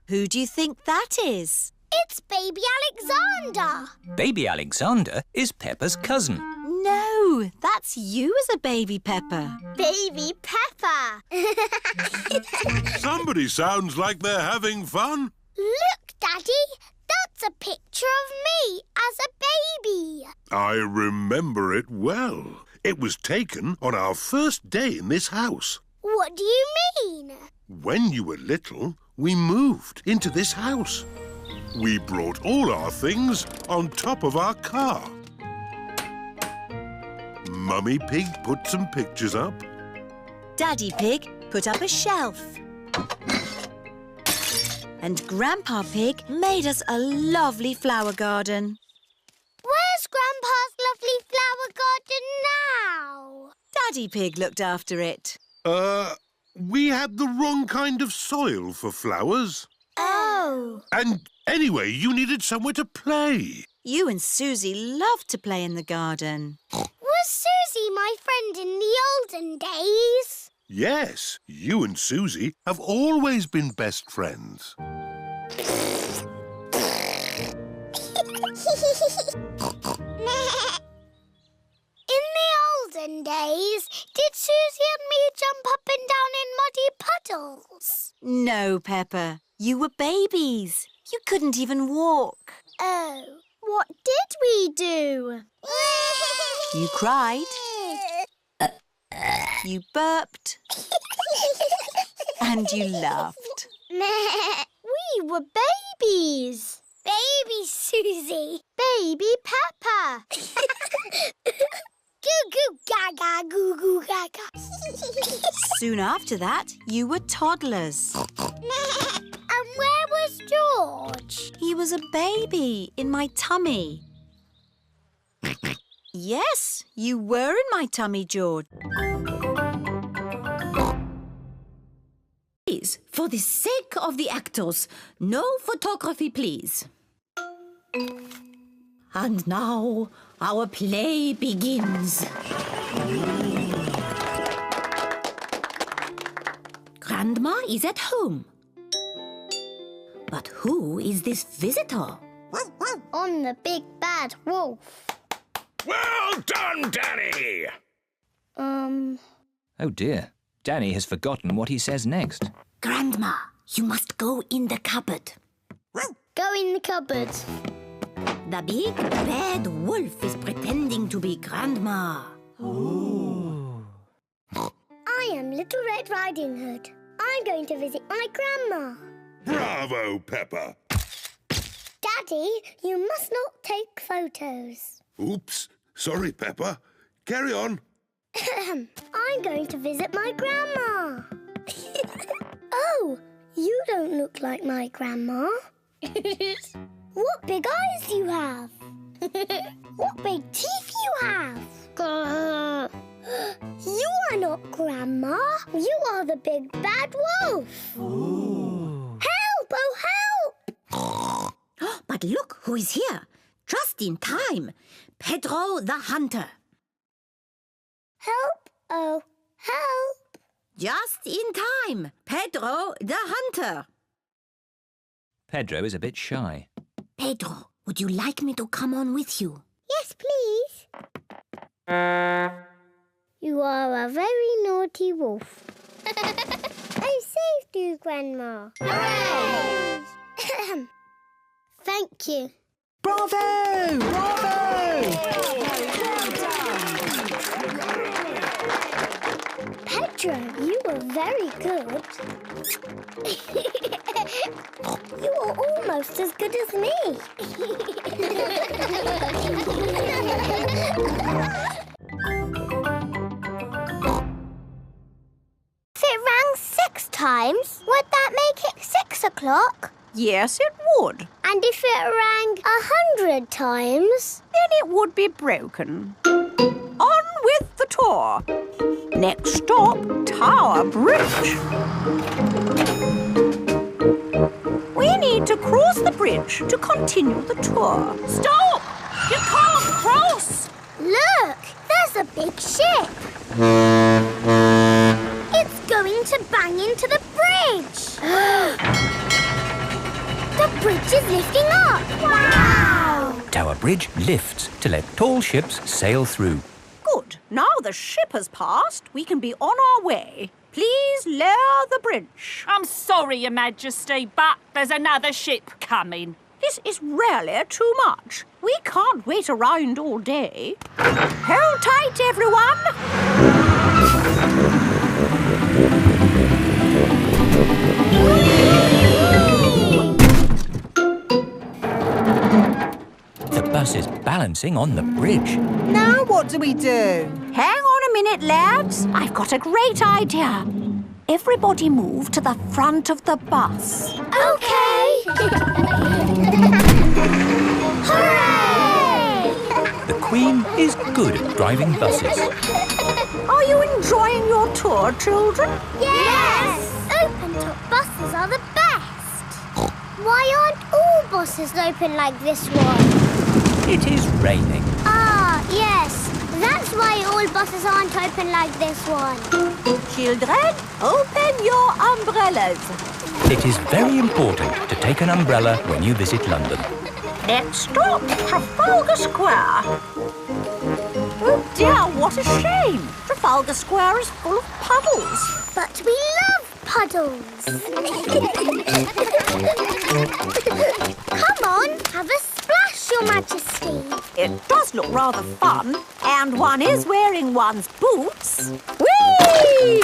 Who do you think that is? It's Baby Alexander. Baby Alexander is Peppa's cousin. No, that's you as a baby Peppa. Baby Peppa. Somebody sounds like they're having fun. Look, Daddy. That's a picture of me as a baby. I remember it well. It was taken on our first day in this house. What do you mean? When you were little, we moved into this house. We brought all our things on top of our car. Mummy Pig put some pictures up. Daddy Pig put up a shelf. And Grandpa Pig made us a lovely flower garden. Where's Grandpa's lovely flower garden now? Daddy Pig looked after it. We had the wrong kind of soil for flowers. Oh. And anyway, you needed somewhere to play. You and Suzy loved to play in the garden. Was Suzy my friend in the olden days? Yes, you and Suzy have always been best friends. In the olden days, did Suzy and me jump up and down in muddy puddles? No, Peppa. You were babies. You couldn't even walk. Oh, what did we do? You cried. You burped. And you laughed. We were babies. Baby Suzy. Baby Peppa. Goo goo gaga, goo goo gaga. Soon after that, you were toddlers. And where was George? He was a baby in my tummy. Yes, you were in my tummy, George. Please, for the sake of the actors, no photography, please. And now our play begins. Grandma is at home. But who is this visitor? On the big bad wolf. Well done, Danny! Oh dear, Danny has forgotten what he says next. Grandma, you must go in the cupboard. Go in the cupboard. The big bad wolf is pretending to be Grandma. Ooh. I am Little Red Riding Hood. I'm going to visit my grandma. Bravo, Peppa. Daddy, you must not take photos. Oops. Sorry, Peppa. Carry on. I'm going to visit my grandma. Oh, you don't look like my grandma. What big eyes you have. What big teeth you have. You are not Grandma. You are the big bad wolf. Ooh. Help! Oh, help! But look who is here. Just in time. Pedro the Hunter. Help! Oh, help! Just in time. Pedro the Hunter. Pedro is a bit shy. Pedro, would you like me to come on with you? Yes, please. You are a very naughty wolf. I saved you, Grandma. Hooray! Thank you. Bravo! Bravo! Pedro, you were very good. You are almost as good as me. If it rang 6 times, would that make it 6 o'clock? Yes, it would. And if it rang 100 times? Then it would be broken. On with the tour. Next stop, Tower Bridge. We need to cross the bridge to continue the tour. Stop! You can't cross! Look, there's a big ship. It's going to bang into the bridge. bridge is lifting up. Wow! Tower Bridge lifts to let tall ships sail through. Good. Now the ship has passed, we can be on our way. Please lower the bridge. I'm sorry, Your Majesty, but there's another ship coming. This is really too much. We can't wait around all day. Hold tight, everyone. The bus is balancing on the bridge. Now what do we do? Hang on a minute, lads. I've got a great idea. Everybody move to the front of the bus. Okay. Hooray! The Queen is good at driving buses. Are you enjoying your tour, children? Yes! Open-top buses are the best. Why aren't all buses open like this one? It is raining. Ah, yes. That's why all buses aren't open like this one. Children, open your umbrellas. It is very important to take an umbrella when you visit London. Next stop, Trafalgar Square. Oh dear, what a shame. Trafalgar Square is full of puddles. But we love puddles. Come on, have a splash, Your Majesty. It does look rather fun, and one is wearing one's boots. Whee!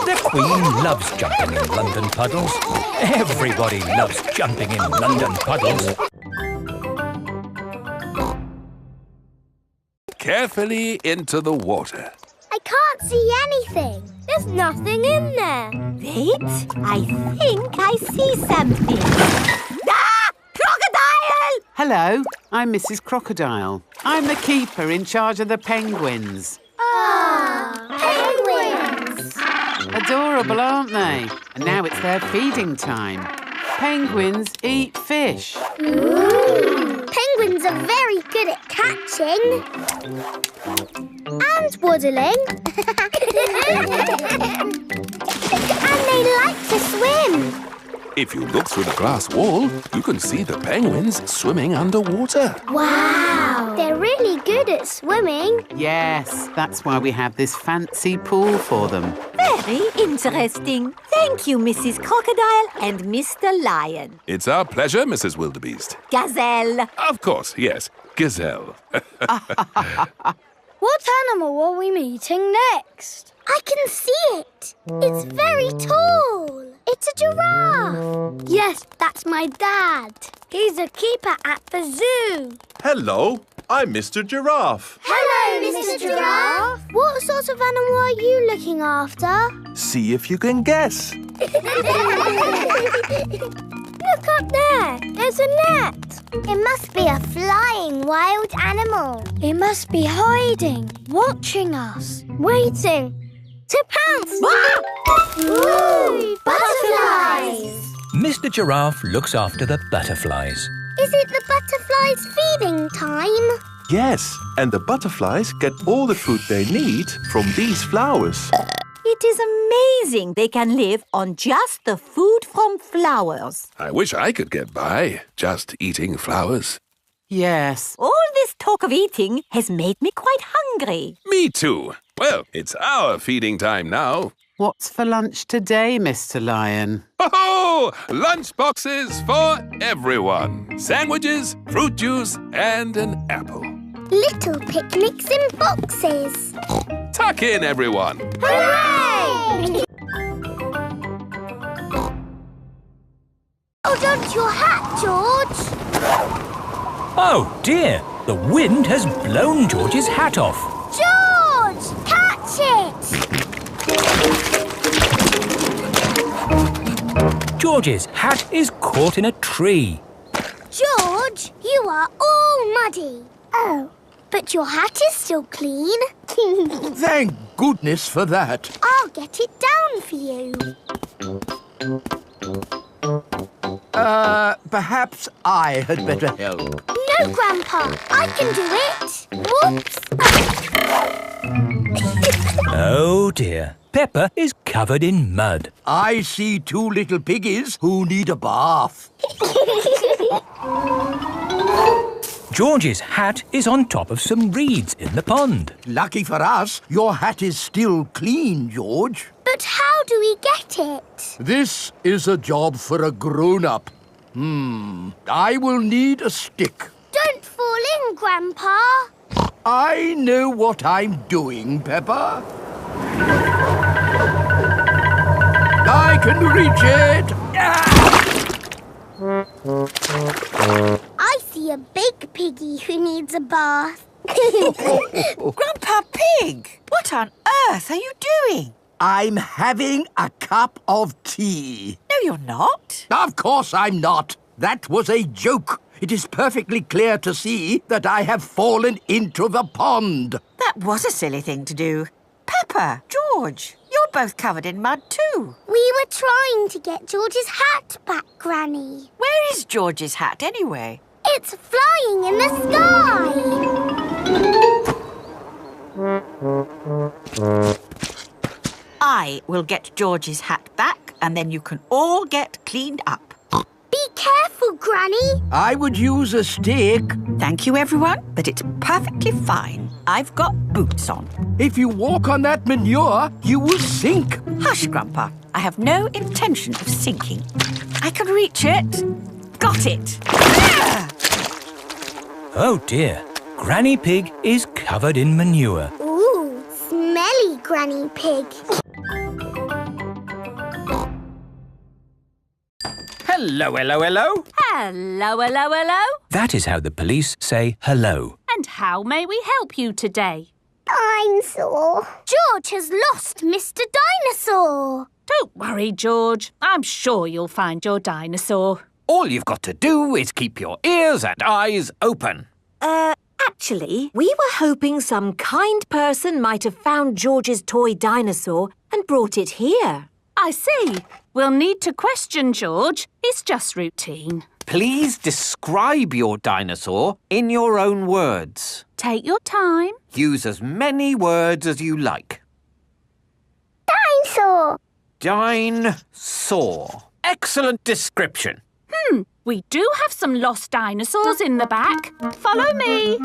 The Queen loves jumping in London puddles. Everybody loves jumping in London puddles. Carefully into the water. I can't see anything. There's nothing in there. Wait, I think I see something. Ah! Crocodile! Hello, I'm Mrs. Crocodile. I'm the keeper in charge of the penguins. Penguins! Adorable, aren't they? And now it's their feeding time. Penguins eat fish. Penguins are very good at catching. And waddling. And they like to swim. If you look through the glass wall, you can see the penguins swimming underwater. Wow! They're really good at swimming. Yes, that's why we have this fancy pool for them. Very interesting. Thank you, Mrs. Crocodile and Mr. Lion. It's our pleasure, Mrs. Wildebeest. Gazelle. Of course, yes. Gazelle. What animal are we meeting next? I can see it. It's very tall. It's a giraffe. Yes, that's my dad. He's a keeper at the zoo. Hello, I'm Mr. Giraffe. Hello, Mr. Giraffe. What sort of animal are you looking after? See if you can guess. Look up there. There's a net. It must be a flying wild animal. It must be hiding, watching us, waiting to pounce. Ooh, butterflies! Mr. Giraffe looks after the butterflies. Is it the butterflies' feeding time? Yes, and the butterflies get all the food they need from these flowers. It is amazing they can live on just the food from flowers. I wish I could get by just eating flowers. Yes. All this talk of eating has made me quite hungry. Me too. Well, it's our feeding time now. What's for lunch today, Mr. Lion? Ho-ho! Lunch boxes for everyone. Sandwiches, fruit juice, and an apple. Little picnics in boxes. Tuck in, everyone. Hooray! Hold on to your hat, George. Oh dear, the wind has blown George's hat off. George, catch it! George's hat is caught in a tree. George, you are all muddy. Oh, but your hat is still clean. Thank goodness for that. I'll get it down for you. Perhaps I had better help. No, Grandpa, I can do it. Whoops. Oh dear, Peppa is covered in mud. I see two little piggies who need a bath. George's hat is on top of some reeds in the pond. Lucky for us, your hat is still clean, George. But how do we get it? This is a job for a grown-up. I will need a stick. Don't fall in, Grandpa. I know what I'm doing, Peppa. I can reach it. I see a big piggy who needs a bath. Grandpa Pig, what on earth are you doing? I'm having a cup of tea. No, you're not. Of course I'm not. That was a joke. It is perfectly clear to see that I have fallen into the pond. That was a silly thing to do. Peppa, George, you're both covered in mud too. We were trying to get George's hat back, Granny. Where is George's hat anyway? It's flying in the sky. I will get George's hat back and then you can all get cleaned up. Be careful, Granny. I would use a stick. Thank you, everyone, but it's perfectly fine. I've got boots on. If you walk on that manure, you will sink. Hush, Grandpa. I have no intention of sinking. I can reach it. Got it. Ah! Oh dear, Granny Pig is covered in manure. Ooh, smelly Granny Pig. Hello, hello, hello. Hello, hello, hello. That is how the police say hello. And how may we help you today? Dinosaur. George has lost Mr. Dinosaur. Don't worry, George. I'm sure you'll find your dinosaur. All you've got to do is keep your ears and eyes open. Actually, we were hoping some kind person might have found George's toy dinosaur and brought it here. I see. We'll need to question George. It's just routine. Please describe your dinosaur in your own words. Take your time. Use as many words as you like. Dinosaur. Dinosaur. Excellent description. We do have some lost dinosaurs in the back. Follow me.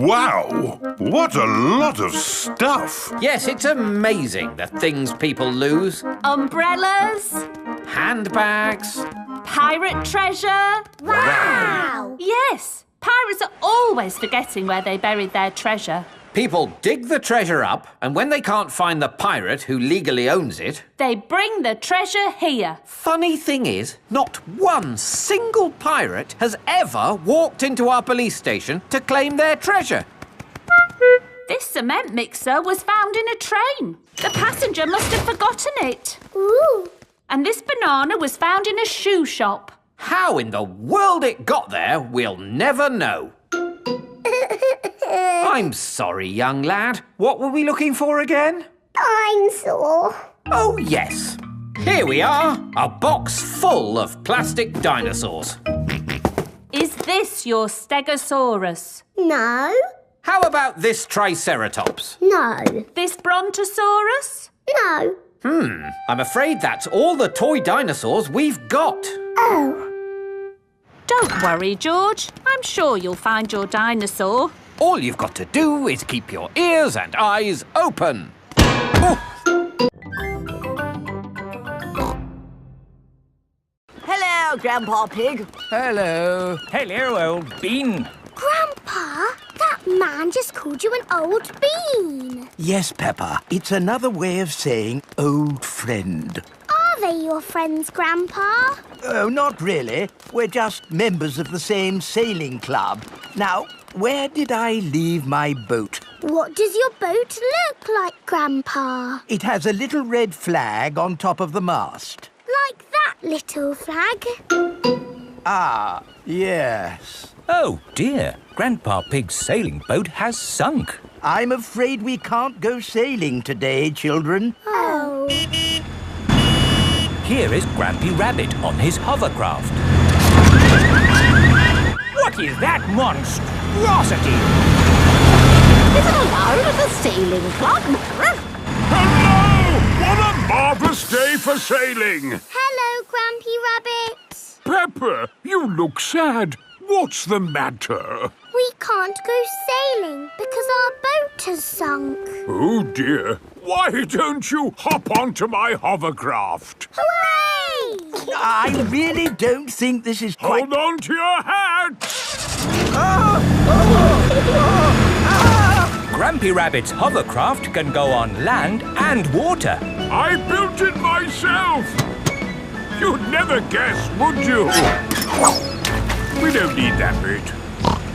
Wow! What a lot of stuff! Yes, it's amazing the things people lose. Umbrellas. Handbags. Pirate treasure. Wow! Yes, pirates are always forgetting where they buried their treasure. People dig the treasure up, and when they can't find the pirate who legally owns it... They bring the treasure here. Funny thing is, not one single pirate has ever walked into our police station to claim their treasure. This cement mixer was found in a train. The passenger must have forgotten it. Ooh. And this banana was found in a shoe shop. How in the world it got there, we'll never know. I'm sorry, young lad. What were we looking for again? Dinosaur. Oh, yes. Here we are, a box full of plastic dinosaurs. Is this your Stegosaurus? No. How about this Triceratops? No. This Brontosaurus? No. I'm afraid that's all the toy dinosaurs we've got. Oh. Don't worry, George. I'm sure you'll find your dinosaur. All you've got to do is keep your ears and eyes open. Oh. Hello, Grandpa Pig. Hello. Hello, old bean. Grandpa, that man just called you an old bean. Yes, Peppa. It's another way of saying old friend. Are they your friends, Grandpa? Oh, not really. We're just members of the same sailing club. Now, where did I leave my boat? What does your boat look like, Grandpa? It has a little red flag on top of the mast. Like that little flag? Ah, yes. Oh, dear. Grandpa Pig's sailing boat has sunk. I'm afraid we can't go sailing today, children. Oh. Here is Grampy Rabbit on his hovercraft. What is that monstrosity? Is it allowed at the sailing club? Hello! What a marvellous day for sailing! Hello, Grampy Rabbit. Peppa, you look sad. What's the matter? We can't go sailing because our boat has sunk. Oh dear. Why don't you hop onto my hovercraft? Hooray! I really don't think this is quite... Hold on to your hat! Grampy Rabbit's hovercraft can go on land and water. I built it myself. You'd never guess, would you? We don't need that bit.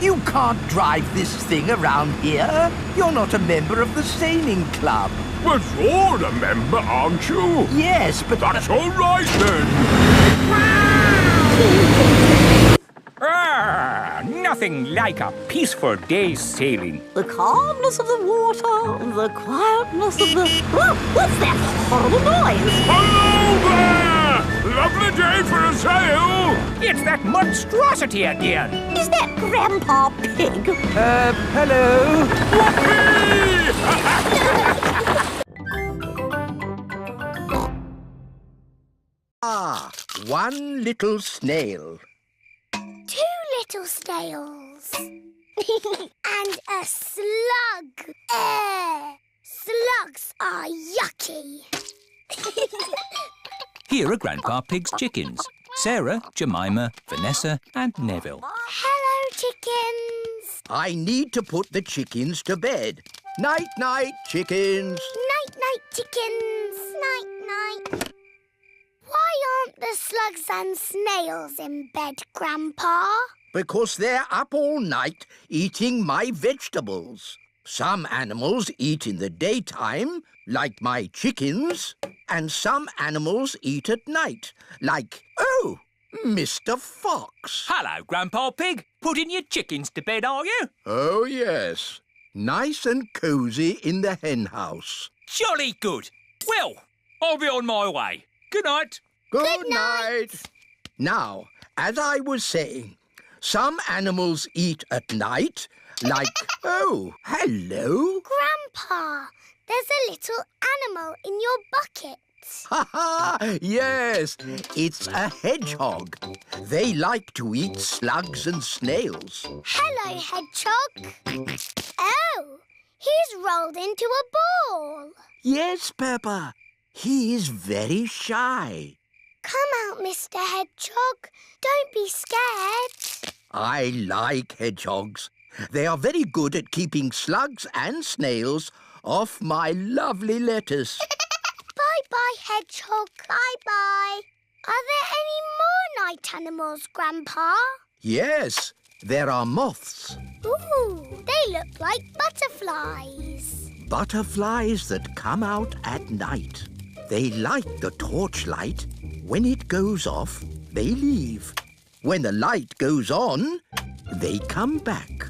You can't drive this thing around here. You're not a member of the sailing club. But you're a member, aren't you? Yes, but... That's all right, then. Nothing like a peaceful day's sailing. The calmness of the water, the quietness of the... Oh, what's that horrible noise? Hello there! Lovely day for a sail. It's that monstrosity again. Is that Grandpa Pig? Hello? Ah, one little snail. 2 little snails. And a slug. Slugs are yucky. Here are Grandpa Pig's chickens. Sarah, Jemima, Vanessa and Neville. Hello, chickens. I need to put the chickens to bed. Night-night, chickens. Night-night, chickens. Night-night. Why aren't the slugs and snails in bed, Grandpa? Because they're up all night eating my vegetables. Some animals eat in the daytime, like my chickens, and some animals eat at night, like, Mr. Fox. Hello, Grandpa Pig. Putting your chickens to bed, are you? Oh, yes. Nice and cosy in the hen house. Jolly good. Well, I'll be on my way. Good night. Good night. Now, as I was saying, some animals eat at night, like... Oh, hello. Grandpa, there's a little animal in your bucket. Ha ha! Yes, it's a hedgehog. They like to eat slugs and snails. Hello, hedgehog. Oh, he's rolled into a ball. Yes, Peppa. He is very shy. Come out, Mr. Hedgehog. Don't be scared. I like hedgehogs. They are very good at keeping slugs and snails off my lovely lettuce. Bye-bye, hedgehog. Bye-bye. Are there any more night animals, Grandpa? Yes, there are moths. Ooh, they look like butterflies. Butterflies that come out at night. They like the torchlight. When it goes off, they leave. When the light goes on, they come back.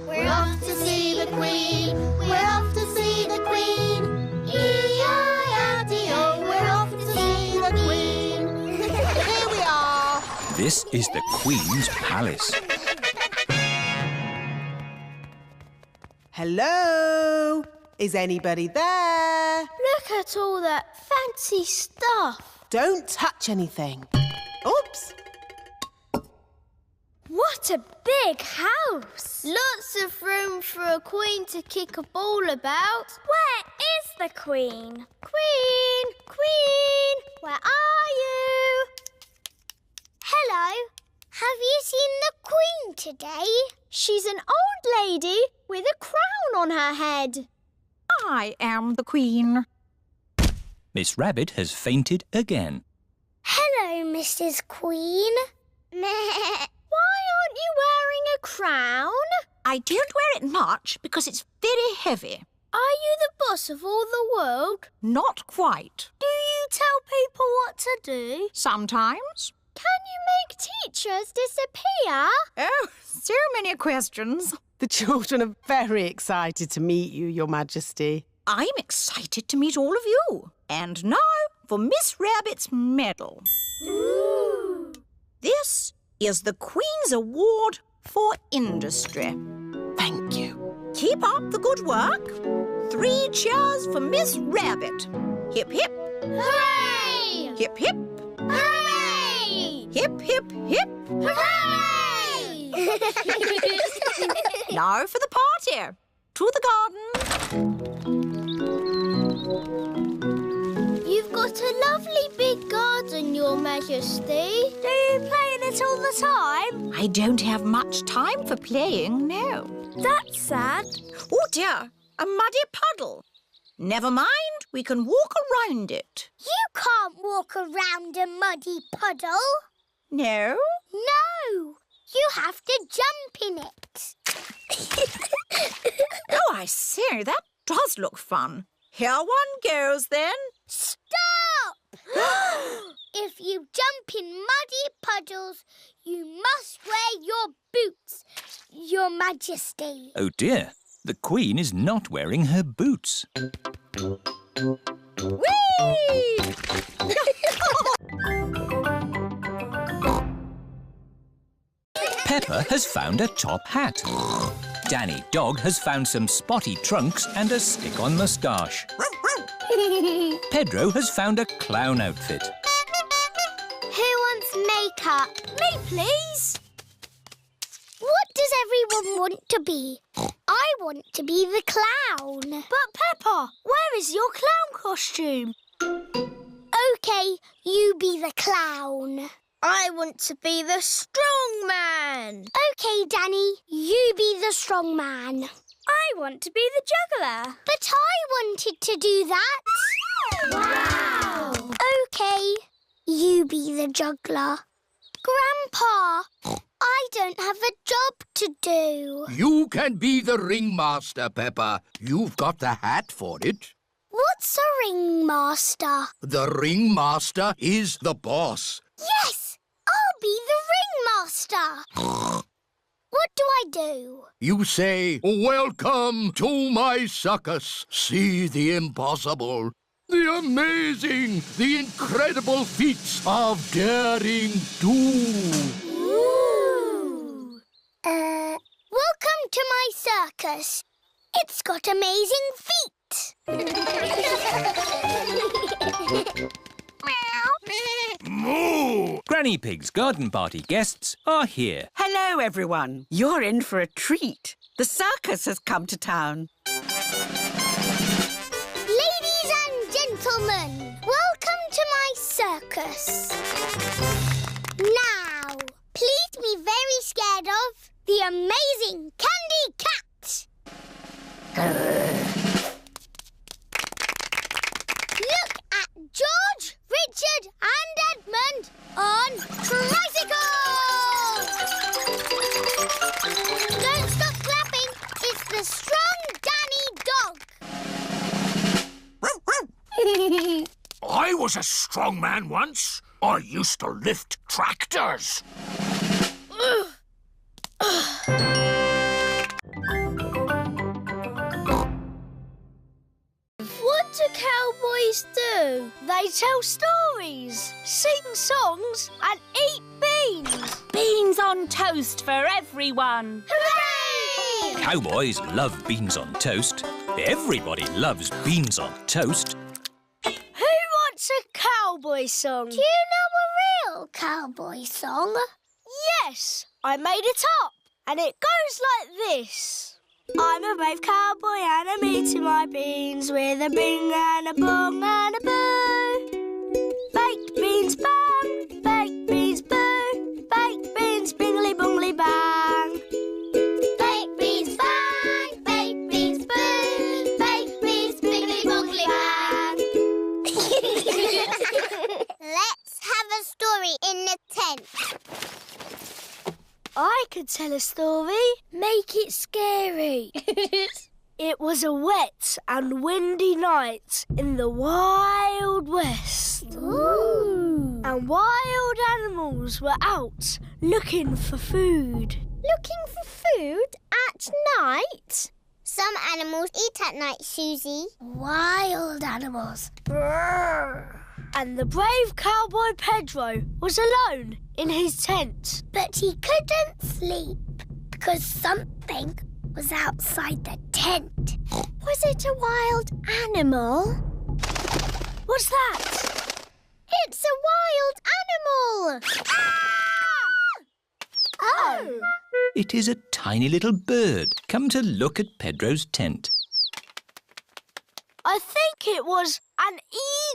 We're off to see the Queen. We're off to see the Queen. E-I-R-T-O. We're off to see the Queen. Here we are. This is the Queen's palace. Hello? Is anybody there? Look at all that fancy stuff. Don't touch anything. Oops. What a big house. Lots of room for a queen to kick a ball about. Where is the Queen? Queen! Queen! Where are you? Hello. Have you seen the Queen today? She's an old lady with a crown on her head. I am the Queen. Miss Rabbit has fainted again. Hello, Mrs. Queen. Why aren't you wearing a crown? I don't wear it much because it's very heavy. Are you the boss of all the world? Not quite. Do you tell people what to do? Sometimes. Can you make teachers disappear? Oh, so many questions. The children are very excited to meet you, Your Majesty. I'm excited to meet all of you. And now for Miss Rabbit's medal. Ooh. This is the Queen's Award for Industry. Thank you. Keep up the good work. 3 cheers for Miss Rabbit. Hip, hip. Hooray! Hip, hip. Hooray! Hip, hip, hip. Hooray! Now for the party. To the garden. You've got a lovely big garden, Your Majesty. Do you play in it all the time? I don't have much time for playing, no. That's sad. Oh dear, a muddy puddle. Never mind, we can walk around it. You can't walk around a muddy puddle. No? No, you have to jump in it. Oh, I see, that does look fun. Here one goes then. Stop! If you jump in muddy puddles, you must wear your boots, Your Majesty. Oh dear, the Queen is not wearing her boots. Whee! Peppa has found a top hat. Danny Dog has found some spotty trunks and a stick-on moustache. Pedro has found a clown outfit. Who wants makeup? Me, please. What does everyone want to be? I want to be the clown. But, Peppa, where is your clown costume? OK, you be the clown. I want to be the strong man. OK, Danny, you be the strong man. I want to be the juggler. But I wanted to do that. Wow! OK, you be the juggler. Grandpa, I don't have a job to do. You can be the ringmaster, Peppa. You've got the hat for it. What's a ringmaster? The ringmaster is the boss. Yes! I'll be the ringmaster. What do I do? You say, "Welcome to my circus. See the impossible, the amazing, the incredible feats of daring do." Ooh. Welcome to my circus. It's got amazing feet. Moo! Granny Pig's garden party guests are here. Hello, everyone. You're in for a treat. The circus has come to town. Ladies and gentlemen, welcome to my circus. Now, please be very scared of the amazing Candy Cat. Look at George, Richard and Edmund on tricycles! Don't stop clapping. It's the strong Danny Dog. I was a strong man once. I used to lift tractors. What do cowboys do? They tell stories, sing songs and eat beans. Beans on toast for everyone. Hooray! Cowboys love beans on toast. Everybody loves beans on toast. Who wants a cowboy song? Do you know a real cowboy song? Yes, I made it up, and it goes like this. I'm a brave cowboy and I'm eating my beans with a bing and a bong and a boo. Baked beans bang, baked beans boo, baked beans bingly bongly bang. Baked beans bang, baked beans boo, baked beans bingly bongly bang. Let's have a story in the tent. I could tell a story. Make it scary. It was a wet and windy night in the Wild West. Ooh. And wild animals were out looking for food. Looking for food at night? Some animals eat at night, Suzy. Wild animals. Brrr. And the brave cowboy Pedro was alone in his tent. But he couldn't sleep because something was outside the tent. Was it a wild animal? What's that? It's a wild animal! Oh! It is a tiny little bird come to look at Pedro's tent. I think it was an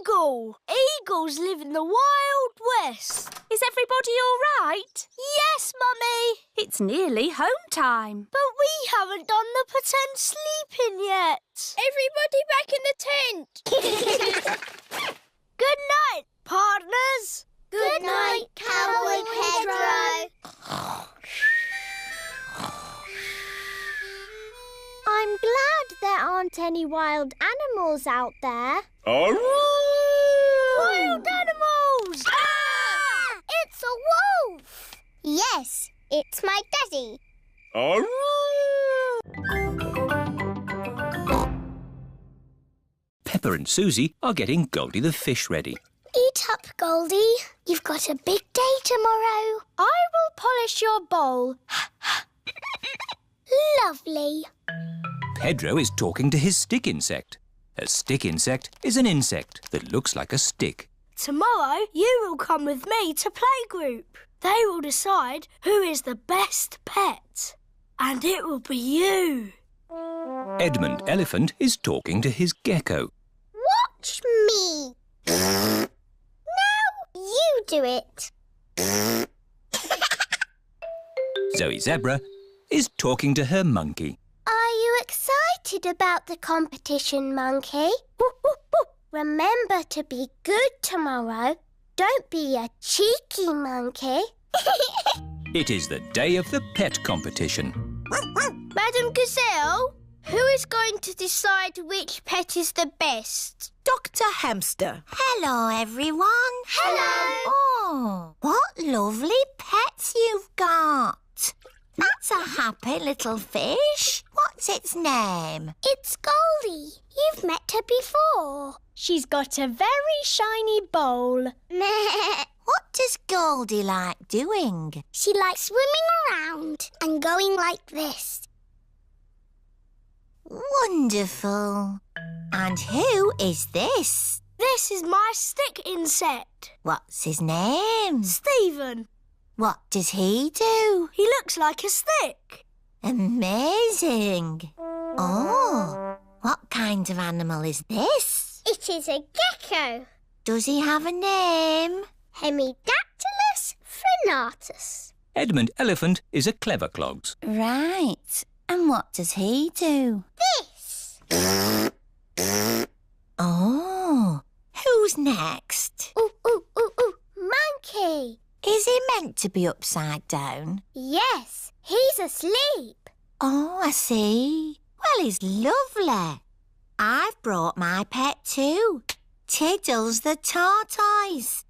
eagle. Eagles live in the Wild West. Is everybody all right? Yes, Mummy. It's nearly home time. But we haven't done the pretend sleeping yet. Everybody back in the tent. Good night, partners. Good night, Cowboy Pedro. I'm glad there aren't any wild animals out there. Wild animals! Ah! It's a wolf! Yes, it's my daddy. Peppa and Suzy are getting Goldie the fish ready. Eat up, Goldie. You've got a big day tomorrow. I will polish your bowl. Lovely. Pedro is talking to his stick insect. A stick insect is an insect that looks like a stick. Tomorrow you will come with me to playgroup. They will decide who is the best pet. And it will be you. Edmund Elephant is talking to his gecko. Watch me. Now you do it. Zoe Zebra is talking to her monkey. Are you excited about the competition, Monkey? Remember to be good tomorrow. Don't be a cheeky monkey. It is the day of the pet competition. Madam Gazelle, who is going to decide which pet is the best? Dr. Hamster. Hello, everyone. Hello. Oh, what lovely pets you've got. That's a happy little fish. What's its name? It's Goldie. You've met her before. She's got a very shiny bowl. What does Goldie like doing? She likes swimming around and going like this. Wonderful. And who is this? This is my stick insect. What's his name? Stephen. What does he do? He looks like a stick. Amazing. Oh, what kind of animal is this? It is a gecko. Does he have a name? Hemidactylus frenatus. Edmund Elephant is a clever clogs. Right. And what does he do? This. Oh, who's next? Ooh, ooh, ooh, ooh, monkey. Is he meant to be upside down? Yes, he's asleep. Oh, I see. Well, he's lovely. I've brought my pet too. Tiddles the tortoise.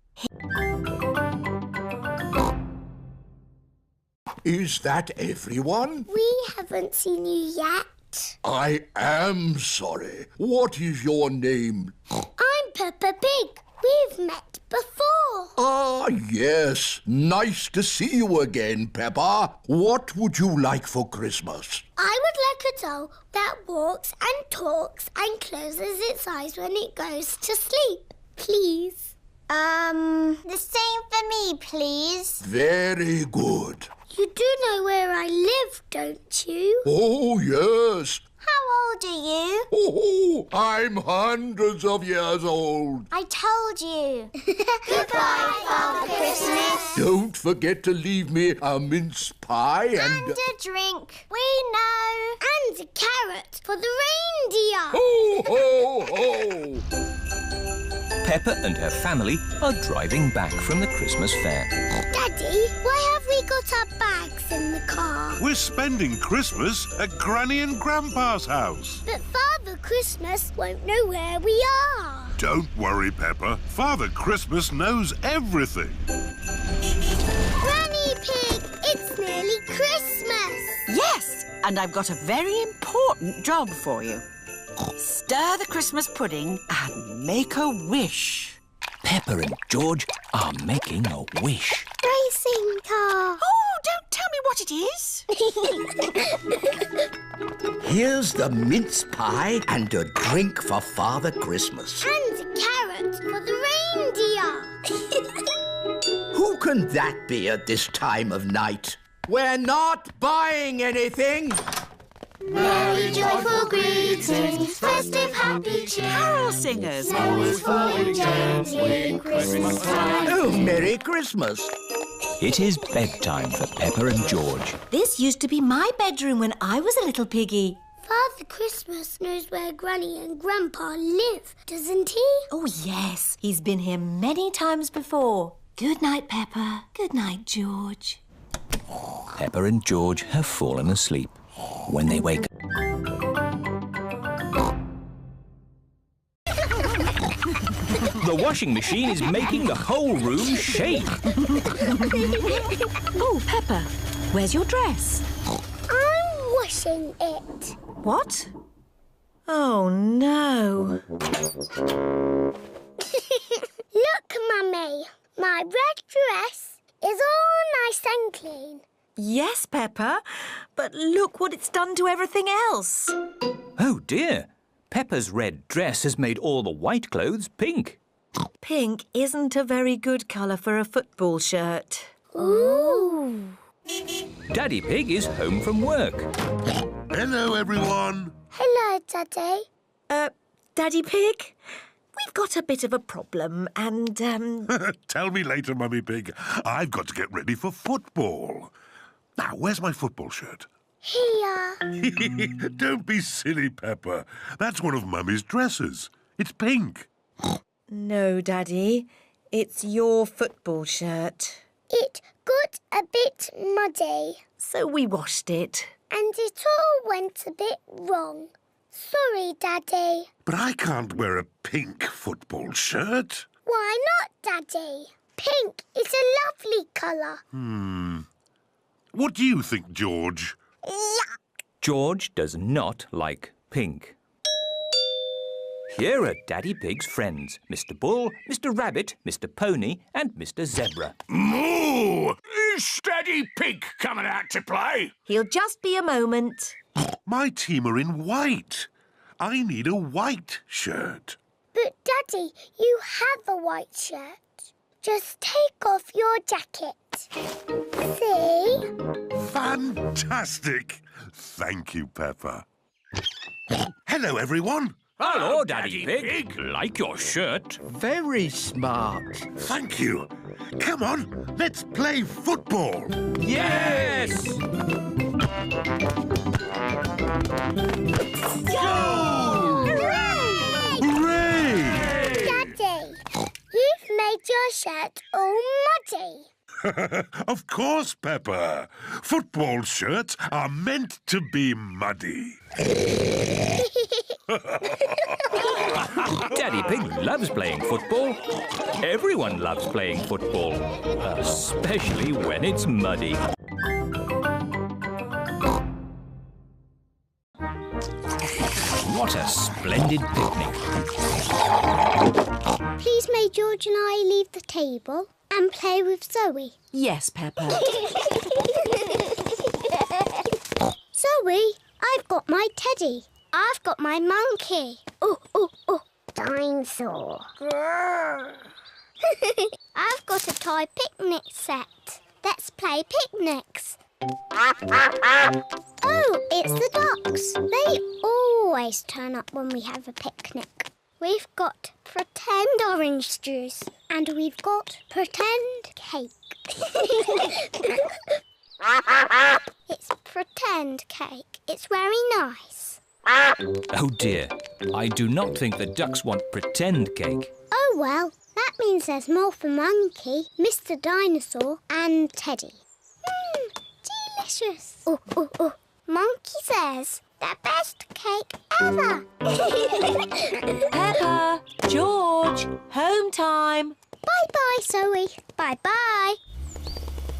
Is that everyone? We haven't seen you yet. I am sorry. What is your name? I'm Peppa Pig. We've met before. Ah, yes. Nice to see you again, Peppa. What would you like for Christmas? I would like a doll that walks and talks and closes its eyes when it goes to sleep, please. The same for me, please. Very good. You do know where I live, don't you? Oh, yes. How old are you? Oh, I'm hundreds of years old. I told you. Goodbye, Father Christmas. Don't forget to leave me a mince pie and... a drink. We know. And a carrot for the reindeer. Ho, ho, ho! Peppa and her family are driving back from the Christmas fair. Daddy, why have we got our bags in the car? We're spending Christmas at Granny and Grandpa's house. But Father Christmas won't know where we are. Don't worry, Peppa. Father Christmas knows everything. Granny Pig, it's nearly Christmas. Yes, and I've got a very important job for you. Stir the Christmas pudding and make a wish. Peppa and George are making a wish. Racing car. Oh, don't tell me what it is. Here's the mince pie and a drink for Father Christmas. And a carrot for the reindeer. Who can that be at this time of night? We're not buying anything. Merry joyful greetings, festive happy cheer. Carol singers. Snow is falling gently in Christmas time. Oh, Merry Christmas. It is bedtime for Peppa and George. This used to be my bedroom when I was a little piggy. Father Christmas knows where Granny and Grandpa live, doesn't he? Oh, yes. He's been here many times before. Good night, Peppa. Good night, George. Peppa and George have fallen asleep. When they wake up... The washing machine is making the whole room shake. Oh, Peppa, where's your dress? I'm washing it. What? Oh, no. Look, Mummy. My red dress is all nice and clean. Yes, Peppa, but look what it's done to everything else. Oh, dear. Peppa's red dress has made all the white clothes pink. Pink isn't a very good colour for a football shirt. Ooh. Daddy Pig is home from work. Hello, everyone. Hello, Daddy. Daddy Pig, we've got a bit of a problem and, Tell me later, Mummy Pig. I've got to get ready for football. Now, where's my football shirt? Here. Don't be silly, Peppa. That's one of Mummy's dresses. It's pink. No, Daddy, it's your football shirt. It got a bit muddy. So we washed it. And it all went a bit wrong. Sorry, Daddy. But I can't wear a pink football shirt. Why not, Daddy? Pink is a lovely colour. What do you think, George? Yuck. George does not like pink. Here are Daddy Pig's friends, Mr. Bull, Mr. Rabbit, Mr. Pony and Mr. Zebra. Moo! Is Daddy Pig coming out to play? He'll just be a moment. My team are in white. I need a white shirt. But, Daddy, you have a white shirt. Just take off your jacket. See? Fantastic. Thank you, Peppa. Hello, everyone. Hello, Daddy Pig. Like your shirt. Very smart. Thank you. Come on, let's play football. Yes! Go! Hooray! Hooray! Daddy, you've made your shirt all muddy. Of course, Peppa. Football shirts are meant to be muddy. Daddy Pig loves playing football. Everyone loves playing football, especially when it's muddy. What a splendid picnic. Please may George and I leave the table and play with Zoe. Yes, Peppa. Zoe, I've got my teddy. I've got my monkey. Oh, oh, oh. Dinosaur. I've got a toy picnic set. Let's play picnics. Oh, it's the ducks. They always turn up when we have a picnic. We've got pretend orange juice and we've got pretend cake. It's pretend cake. It's very nice. Oh dear, I do not think the ducks want pretend cake. Oh well, that means there's more for Monkey, Mr. Dinosaur and Teddy. Delicious. Oh, oh, oh. Monkey says the best cake ever. Peppa, George, home time. Bye-bye, Zoe. Bye-bye.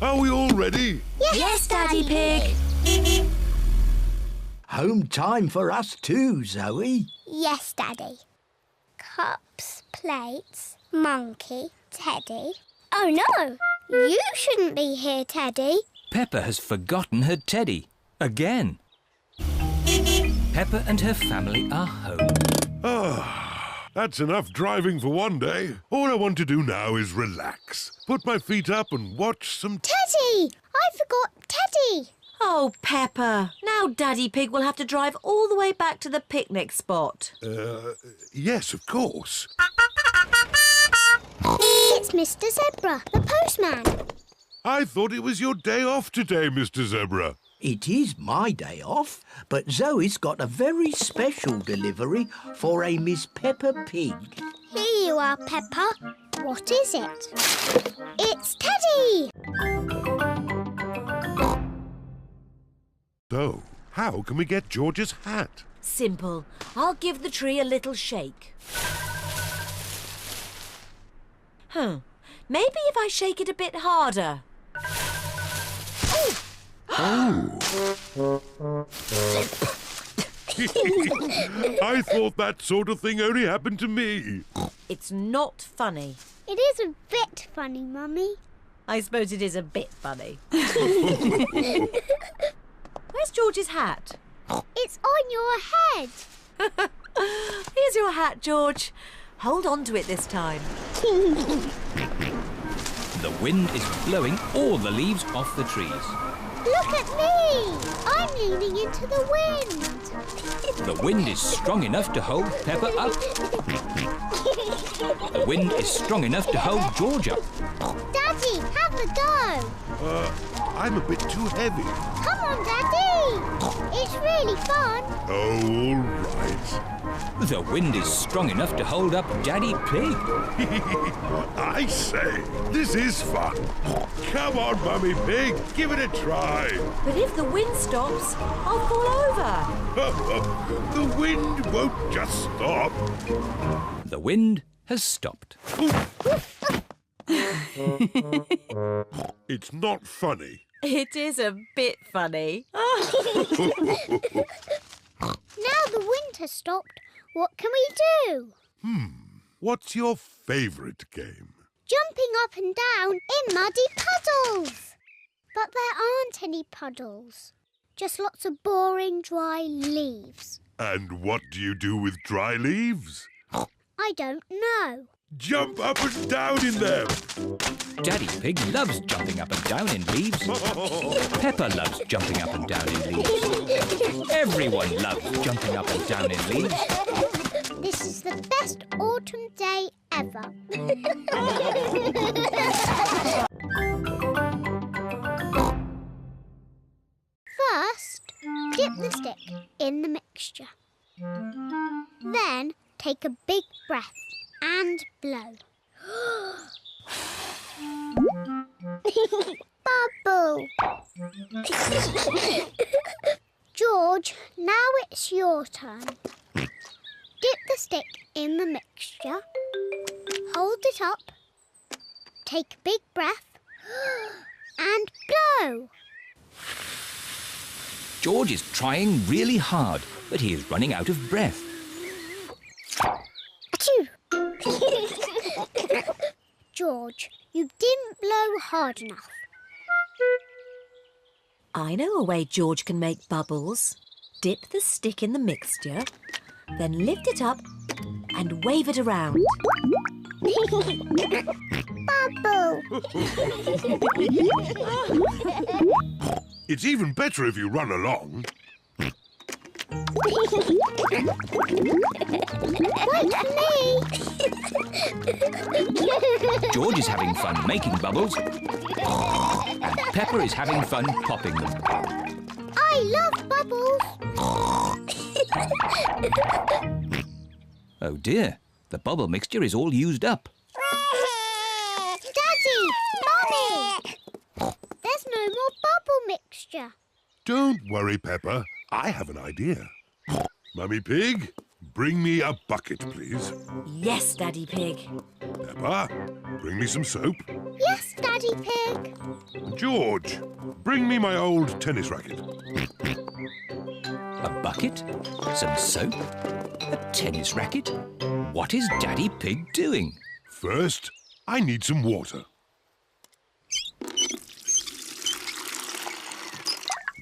Are we all ready? Yes, Daddy Pig. Home time for us too, Zoe. Yes, Daddy. Cups, plates, Monkey, Teddy. Oh, no. You shouldn't be here, Teddy. Peppa has forgotten her teddy. Again. Peppa and her family are home. That's enough driving for one day. All I want to do now is relax. Put my feet up and watch some... Teddy! I forgot Teddy! Oh, Peppa. Now Daddy Pig will have to drive all the way back to the picnic spot. Yes, of course. It's Mr. Zebra, the postman. I thought it was your day off today, Mr. Zebra. It is my day off, but Zoe's got a very special delivery for a Miss Peppa Pig. Here you are, Peppa. What is it? It's Teddy! So, how can we get George's hat? Simple. I'll give the tree a little shake. Maybe if I shake it a bit harder. I thought that sort of thing only happened to me. It's not funny. It is a bit funny, Mummy. I suppose it is a bit funny. Where's George's hat? It's on your head. Here's your hat, George. Hold on to it this time. The wind is blowing all the leaves off the trees. Look at me! I'm leaning into the wind. The wind is strong enough to hold Peppa up. The wind is strong enough to hold George up. Daddy, have a go. I'm a bit too heavy. Come on, Daddy. It's really fun. Oh, all right. The wind is strong enough to hold up Daddy Pig. I say, this is fun. Come on, Mummy Pig, give it a try. But if the wind stops, I'll fall over. The wind won't just stop. The wind has stopped. It's not funny. It is a bit funny. Now the wind has stopped, what can we do? What's your favourite game? Jumping up and down in muddy puddles. But there aren't any puddles. Just lots of boring, dry leaves. And what do you do with dry leaves? I don't know. Jump up and down in them. Daddy Pig loves jumping up and down in leaves. Peppa loves jumping up and down in leaves. Everyone loves jumping up and down in leaves. This is the best autumn day ever. First, dip the stick in the mixture. Then take a big breath and blow. Bubble! George, now it's your turn. Dip the stick in the mixture. Hold it up. Take a big breath. And blow! George is trying really hard, but he is running out of breath. Achoo! George, you didn't blow hard enough. I know a way George can make bubbles. Dip the stick in the mixture, then lift it up and wave it around. Bubble! It's even better if you run along. Wait for me! George is having fun making bubbles, and Peppa is having fun popping them. I love bubbles! Oh dear, the bubble mixture is all used up. Daddy! Mummy! There's no more bubble mixture. Don't worry, Peppa. I have an idea. Mummy Pig, bring me a bucket, please. Yes, Daddy Pig. Peppa, bring me some soap. Yes, Daddy Pig. George, bring me my old tennis racket. A bucket, some soap, a tennis racket. What is Daddy Pig doing? First, I need some water.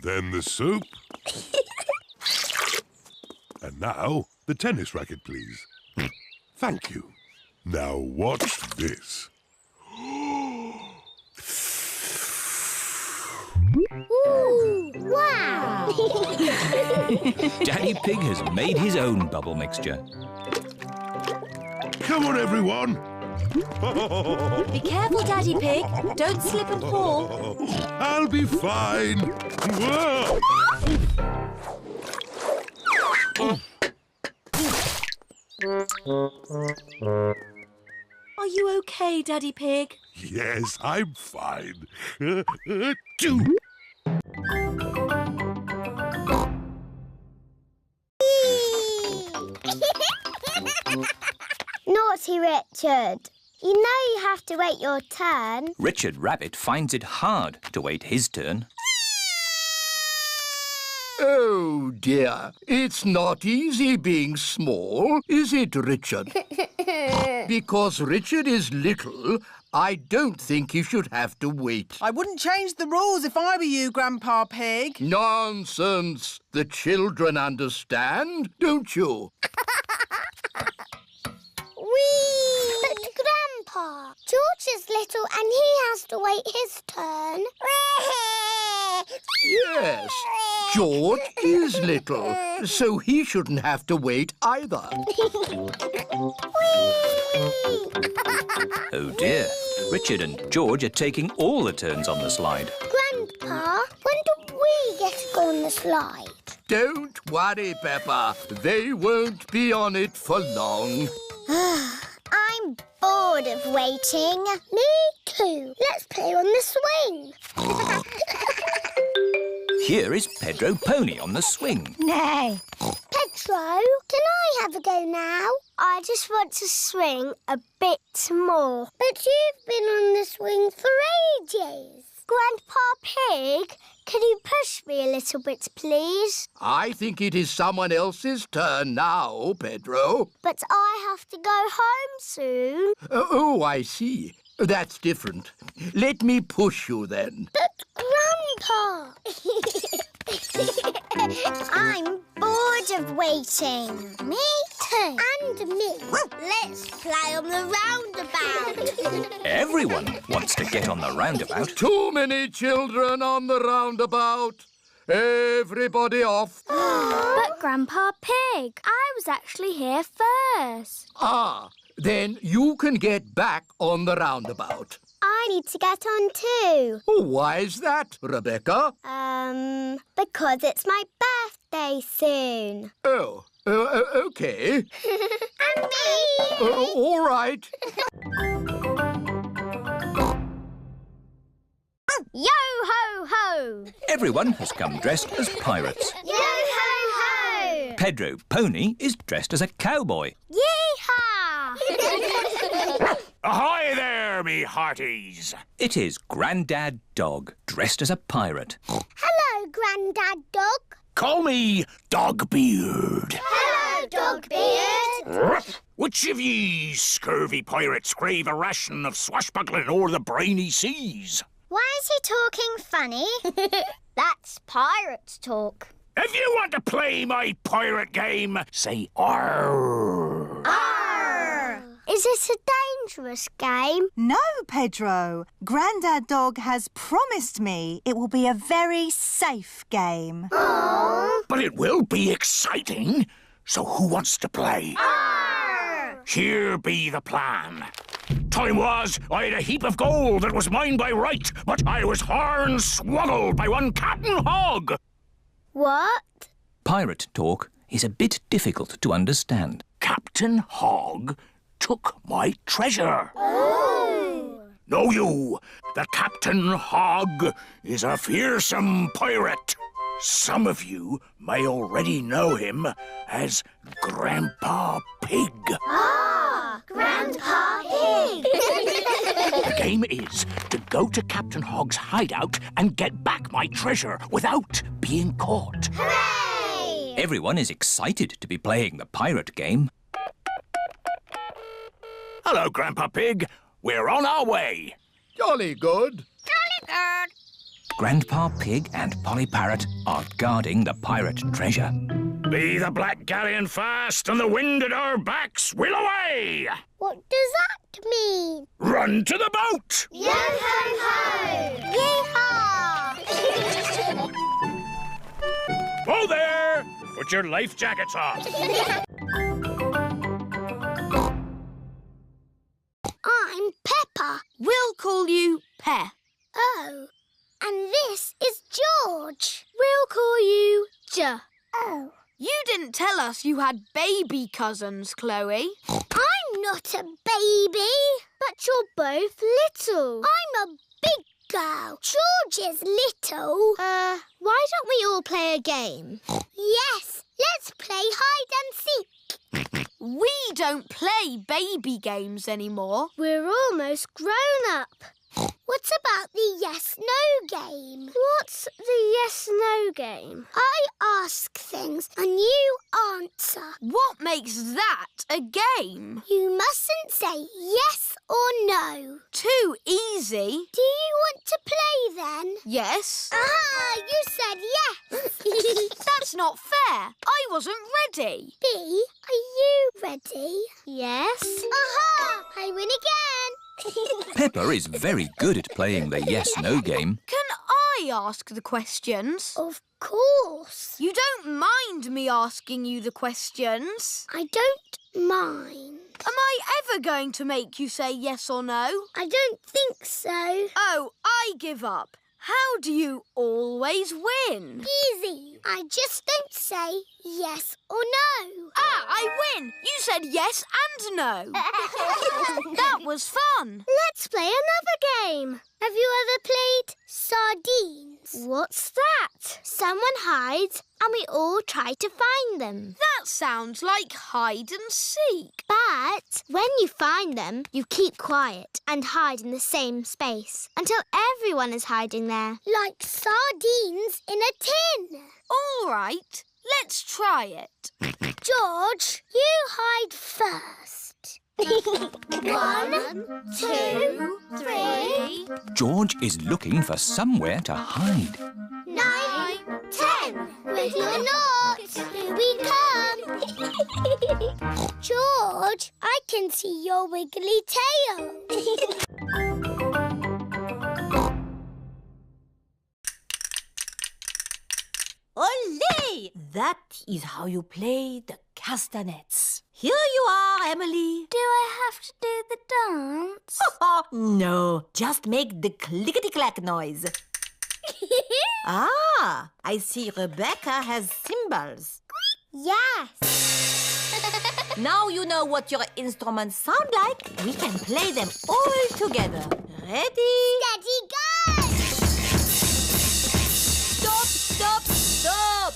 Then the soap. And now, the tennis racket, please. Thank you. Now watch this. Ooh, wow! Daddy Pig has made his own bubble mixture. Come on, everyone. Be careful, Daddy Pig. Don't slip and fall. I'll be fine. Whoa. Are you okay, Daddy Pig? Yes, I'm fine. Naughty Richard. You know you have to wait your turn. Richard Rabbit finds it hard to wait his turn. Oh, dear. It's not easy being small, is it, Richard? Because Richard is little, I don't think he should have to wait. I wouldn't change the rules if I were you, Grandpa Pig. Nonsense. The children understand, don't you? Whee! But, Grandpa, George is little and he has to wait his turn. Yes, George is little, so he shouldn't have to wait either. Oh dear, Richard and George are taking all the turns on the slide. Grandpa, when do we get to go on the slide? Don't worry, Peppa. They won't be on it for long. I'm bored of waiting. Me too. Let's play on the swing. Here is Pedro Pony on the swing. No. Pedro, can I have a go now? I just want to swing a bit more. But you've been on the swing for ages. Grandpa Pig, can you push me a little bit, please? I think it is someone else's turn now, Pedro. But I have to go home soon. Oh, I see. That's different. Let me push you then. But, Grandpa... I'm bored of waiting. Me too. And me. Let's play on the roundabout. Everyone wants to get on the roundabout. Too many children on the roundabout. Everybody off. But, Grandpa Pig, I was actually here first. Ah, then you can get back on the roundabout. I need to get on too. Oh, why is that, Rebecca? Because it's my birthday soon. Oh, okay. And me. All right. Yo-ho-ho! Everyone has come dressed as pirates. Yo-ho-ho! Pedro Pony is dressed as a cowboy. Yeehaw! Ahoy there, me hearties! It is Grandad Dog, dressed as a pirate. Hello, Grandad Dog. Call me Dogbeard. Hello, Dogbeard. Which of ye scurvy pirates crave a ration of swashbuckling o'er the briny seas? Why is he talking funny? That's pirate talk. If you want to play my pirate game, say arr. Arr! Is it a dangerous game? No, Pedro. Grandad Dog has promised me it will be a very safe game. Aww. But it will be exciting. So who wants to play? Arr! Here be the plan. Time was, I had a heap of gold that was mine by right, but I was horn-swoggled by one Captain Hog. What? Pirate talk is a bit difficult to understand. Captain Hog took my treasure. Oh. Know you that Captain Hog is a fearsome pirate? Some of you may already know him as Grandpa Pig. Ah, Grandpa Pig. The game is to go to Captain Hog's hideout and get back my treasure without being caught. Hooray! Everyone is excited to be playing the pirate game. Hello, Grandpa Pig. We're on our way. Jolly good. Jolly good. Grandpa Pig and Polly Parrot are guarding the pirate treasure. Be the black galleon fast and the wind at our backs, we'll away! What does that mean? Run to the boat! Yo-ho-ho! Yeehaw! Whoa there! Put your life jackets on. I'm Peppa. We'll call you Pe. Oh, and this is George. We'll call you J. Oh. You didn't tell us you had baby cousins, Chloe. I'm not a baby. But you're both little. I'm a big girl. George is little. Why don't we all play a game? Yes, let's play hide and seek. We don't play baby games anymore. We're almost grown up. What about the yes-no game? What's the yes-no game? I ask things and you answer. What makes that a game? You mustn't say yes or no. Too easy. Do you want to play then? Yes. Ah, you said yes. That's not fair. I wasn't ready. B, are you ready? Yes. Aha! I win again. Peppa is very good at playing the yes-no game. Can I ask the questions? Of course. You don't mind me asking you the questions? I don't mind. Am I ever going to make you say yes or no? I don't think so. Oh, I give up. How do you always win? Easy. I just don't say yes or no. Ah, I win. You said yes and no. That was fun. Let's play another game. Have you ever played sardines? What's that? Someone hides and we all try to find them. That sounds like hide and seek. But when you find them, you keep quiet and hide in the same space until everyone is hiding there. Like sardines in a tin. All right, let's try it. George, you hide first. 1, 2, 3. George is looking for somewhere to hide. 9, 10. Wiggle or not, here we come. George, I can see your wiggly tail. Olé! That is how you play the castanets. Here you are, Emily. Do I have to do the dance? No, just make the clickety-clack noise. Ah, I see Rebecca has cymbals. Yes. Now you know what your instruments sound like. We can play them all together. Ready? Steady, go! Stop, stop, stop!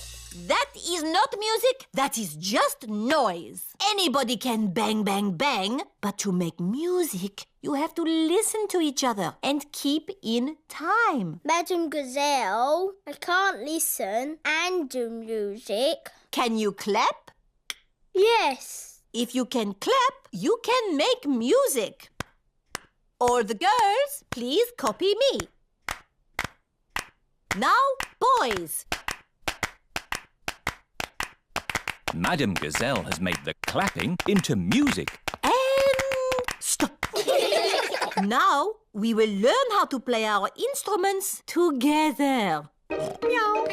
That is not music, that is just noise. Anybody can bang, bang, bang, but to make music, you have to listen to each other and keep in time. Madam Gazelle, I can't listen and do music. Can you clap? Yes. If you can clap, you can make music. Or the girls, please copy me. Now, boys. Madam Gazelle has made the clapping into music. And stop. Now we will learn how to play our instruments together. Meow.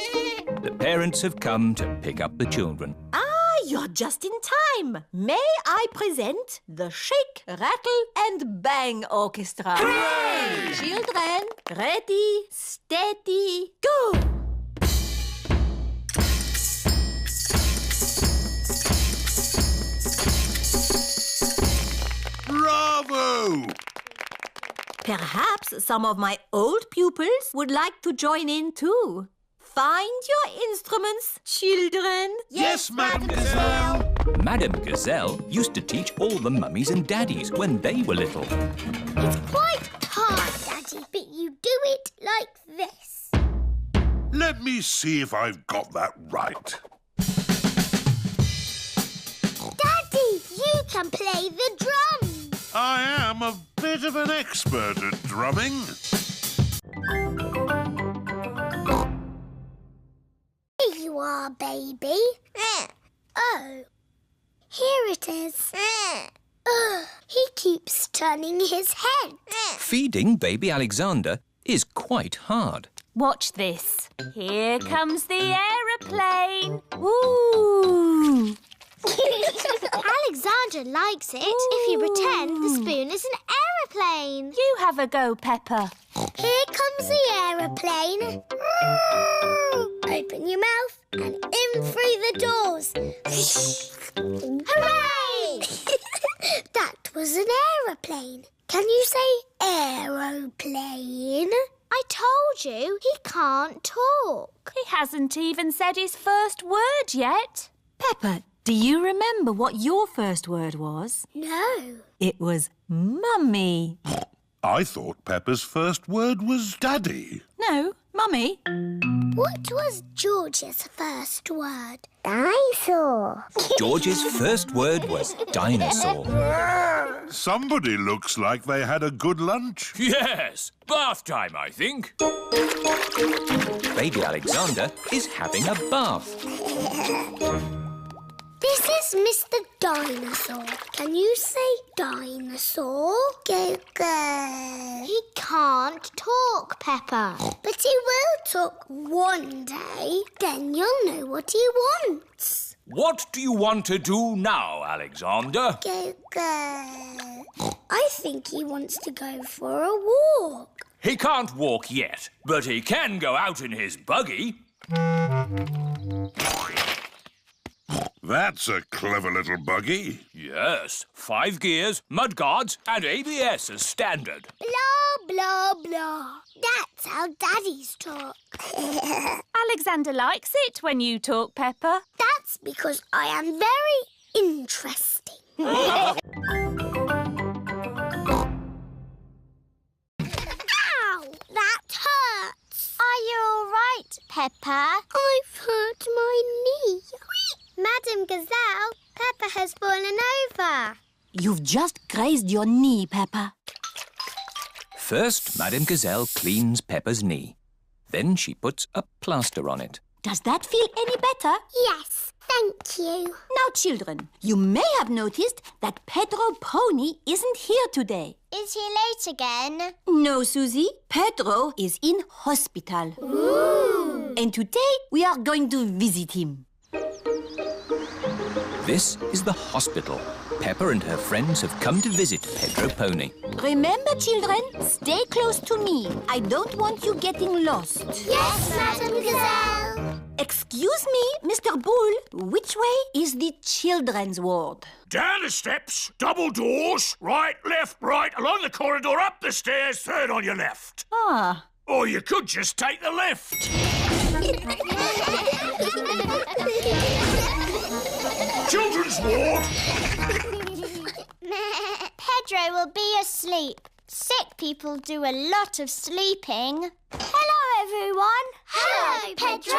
The parents have come to pick up the children. Ah, you're just in time. May I present the Shake, Rattle and Bang Orchestra. Hooray! Children, ready, steady, go! Bravo! Perhaps some of my old pupils would like to join in too. Find your instruments, children. Yes, Madam Gazelle. Madam Gazelle used to teach all the mummies and daddies when they were little. It's quite hard, Daddy, but you do it like this. Let me see if I've got that right. Daddy, you can play the drums. I am a bit of an expert at drumming. Here you are, baby. Oh, here it is. Ugh, he keeps turning his head. Feeding baby Alexander is quite hard. Watch this. Here comes the aeroplane. Woo! Alexander likes it if you pretend the spoon is an aeroplane. You have a go, Peppa. Here comes the aeroplane. Open your mouth and in through the doors. Hooray! That was an aeroplane. Can you say aeroplane? I told you he can't talk. He hasn't even said his first word yet. Peppa, do you remember what your first word was? No. It was Mummy. I thought Peppa's first word was Daddy. No, Mummy. What was George's first word? Dinosaur. George's first word was dinosaur. Somebody looks like they had a good lunch. Yes, bath time, I think. Baby Alexander is having a bath. This is Mr. Dinosaur. Can you say dinosaur? Go, go. He can't talk, Peppa. But he will talk one day. Then you'll know what he wants. What do you want to do now, Alexander? Go, go. I think he wants to go for a walk. He can't walk yet, but he can go out in his buggy. That's a clever little buggy. Yes, 5 gears, mudguards and ABS as standard. Blah, blah, blah. That's how daddies talk. Alexander likes it when you talk, Peppa. That's because I am very interesting. Ow! That hurts. Are you all right, Peppa? I've hurt my knee. Madam Gazelle, Peppa has fallen over. You've just grazed your knee, Peppa. First, Madame Gazelle cleans Peppa's knee. Then she puts a plaster on it. Does that feel any better? Yes, thank you. Now, children, you may have noticed that Pedro Pony isn't here today. Is he late again? No, Suzy. Pedro is in hospital. Ooh. And today we are going to visit him. This is the hospital. Peppa and her friends have come to visit Pedro Pony. Remember, children, stay close to me. I don't want you getting lost. Yes, Madam Gazelle. Excuse me, Mr. Bull, which way is the children's ward? Down the steps, double doors, right, along the corridor, up the stairs, third on your left. Ah. Or you could just take the left. Children's ward. Pedro will be asleep. Sick people do a lot of sleeping. Hello, everyone. Hello, Pedro.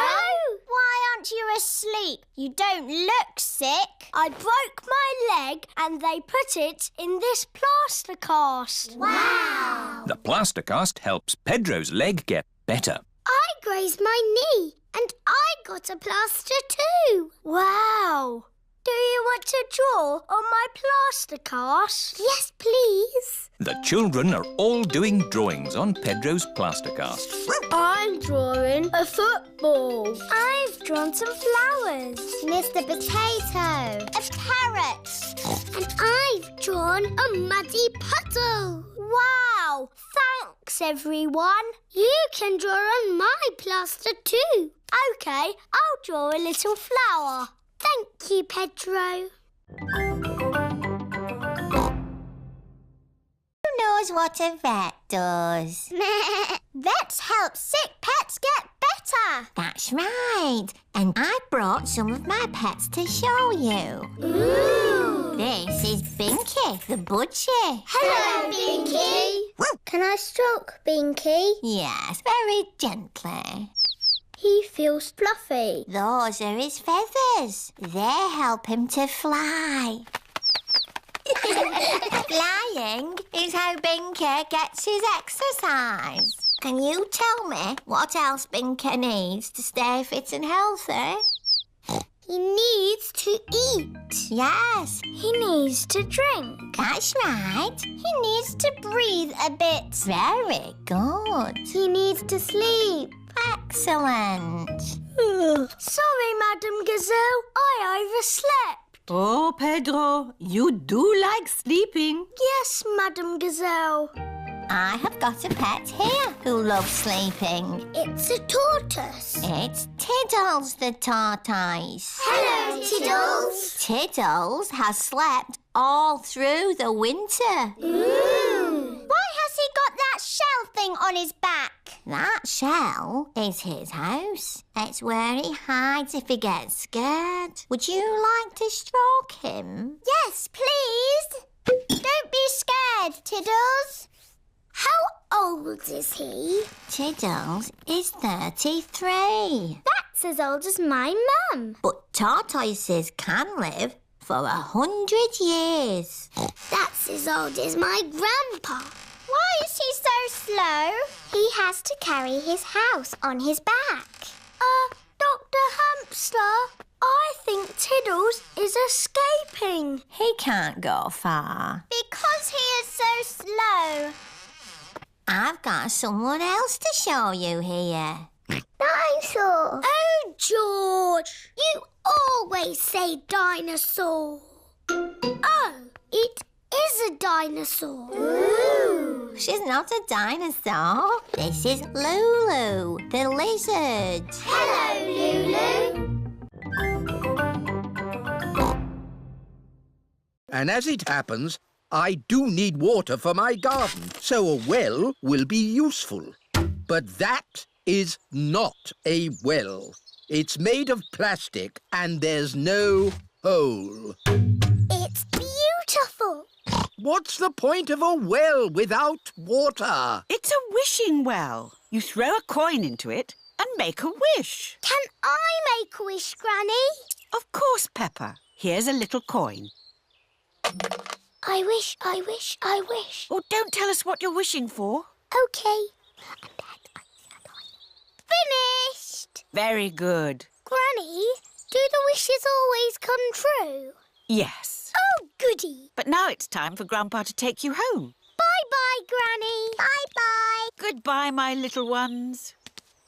Why aren't you asleep? You don't look sick. I broke my leg and they put it in this plaster cast. Wow. The plaster cast helps Pedro's leg get better. I grazed my knee and I got a plaster too. Wow. Do you want to draw on my plaster cast? Yes, please. The children are all doing drawings on Pedro's plaster cast. I'm drawing a football. I've drawn some flowers. Mr. Potato. A parrot. And I've drawn a muddy puddle. Wow! Thanks, everyone. You can draw on my plaster too. OK, I'll draw a little flower. Thank you, Pedro. Who knows what a vet does? Vets help sick pets get better. That's right. And I brought some of my pets to show you. Ooh. This is Binky, the budgie. Hello, Binky. Can I stroke Binky? Yes, very gently. He feels fluffy. Those are his feathers. They help him to fly. Flying is how Binky gets his exercise. Can you tell me what else Binky needs to stay fit and healthy? He needs to eat. Yes. He needs to drink. That's right. He needs to breathe a bit. Very good. He needs to sleep. Excellent. Sorry, Madame Gazelle. I overslept. Oh, Pedro, you do like sleeping. Yes, Madame Gazelle. I have got a pet here who loves sleeping. It's a tortoise. It's Tiddles the tortoise. Hello, Tiddles. Tiddles has slept all through the winter. Ooh. Why has he got that shell thing on his back? That shell is his house. It's where he hides if he gets scared. Would you like to stroke him? Yes, please. Don't be scared, Tiddles. How old is he? Tiddles is 33. That's as old as my mum. But tortoises can live for 100 years. That's as old as my grandpa. Why is he so slow? He has to carry his house on his back. Dr. Hamster, I think Tiddles is escaping. He can't go far. Because he is so slow. I've got someone else to show you here. Dinosaur. Oh, George, you always say dinosaur. Oh, it is a dinosaur. Ooh. She's not a dinosaur. This is Lulu, the lizard. Hello, Lulu. And as it happens, I do need water for my garden, so a well will be useful. But that is not a well. It's made of plastic and there's no hole. It's beautiful. What's the point of a well without water? It's a wishing well. You throw a coin into it and make a wish. Can I make a wish, Granny? Of course, Peppa. Here's a little coin. I wish, I wish, I wish. Oh, don't tell us what you're wishing for. OK. Finished! Very good. Granny, do the wishes always come true? Yes. Oh, goody. But now it's time for Grandpa to take you home. Bye-bye, Granny. Bye-bye. Goodbye, my little ones.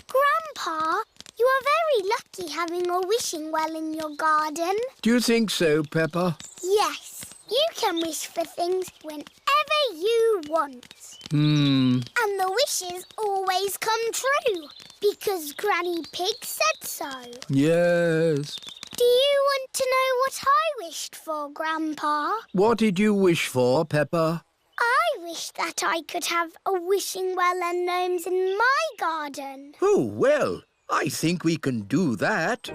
Grandpa, you are very lucky having a wishing well in your garden. Do you think so, Peppa? Yes. You can wish for things whenever you want. And the wishes always come true, because Granny Pig said so. Yes. Do you want to know what I wished for, Grandpa? What did you wish for, Peppa? I wish that I could have a wishing well and gnomes in my garden. Oh, well, I think we can do that.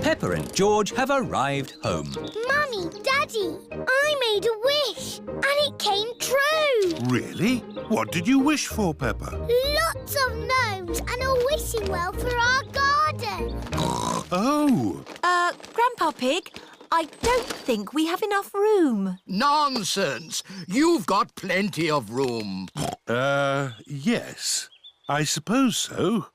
Peppa and George have arrived home. Mummy, Daddy, I made a wish and it came true. Really? What did you wish for, Peppa? Lots of gnomes and a wishing well for our garden. Oh! Grandpa Pig, I don't think we have enough room. Nonsense! You've got plenty of room. Yes. I suppose so.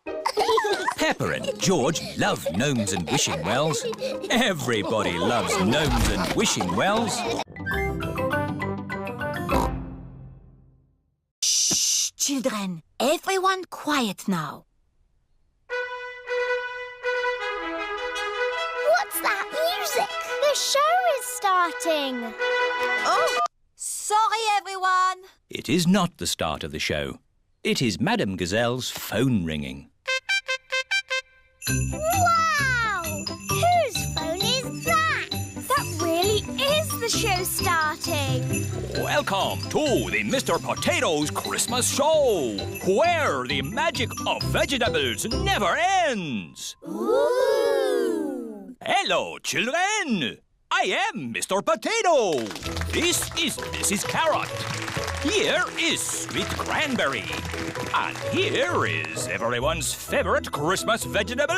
Peppa and George love gnomes and wishing wells. Everybody loves gnomes and wishing wells. Shh, children. Everyone quiet now. What's that music? The show is starting. Oh, sorry, everyone. It is not the start of the show. It is Madame Gazelle's phone ringing. Wow! Whose phone is that? That really is the show starting. Welcome to the Mr. Potato's Christmas Show, where the magic of vegetables never ends. Ooh! Hello, children. I am Mr. Potato. This is Mrs. Carrot. Here is Sweet Cranberry. And here is everyone's favorite Christmas vegetable,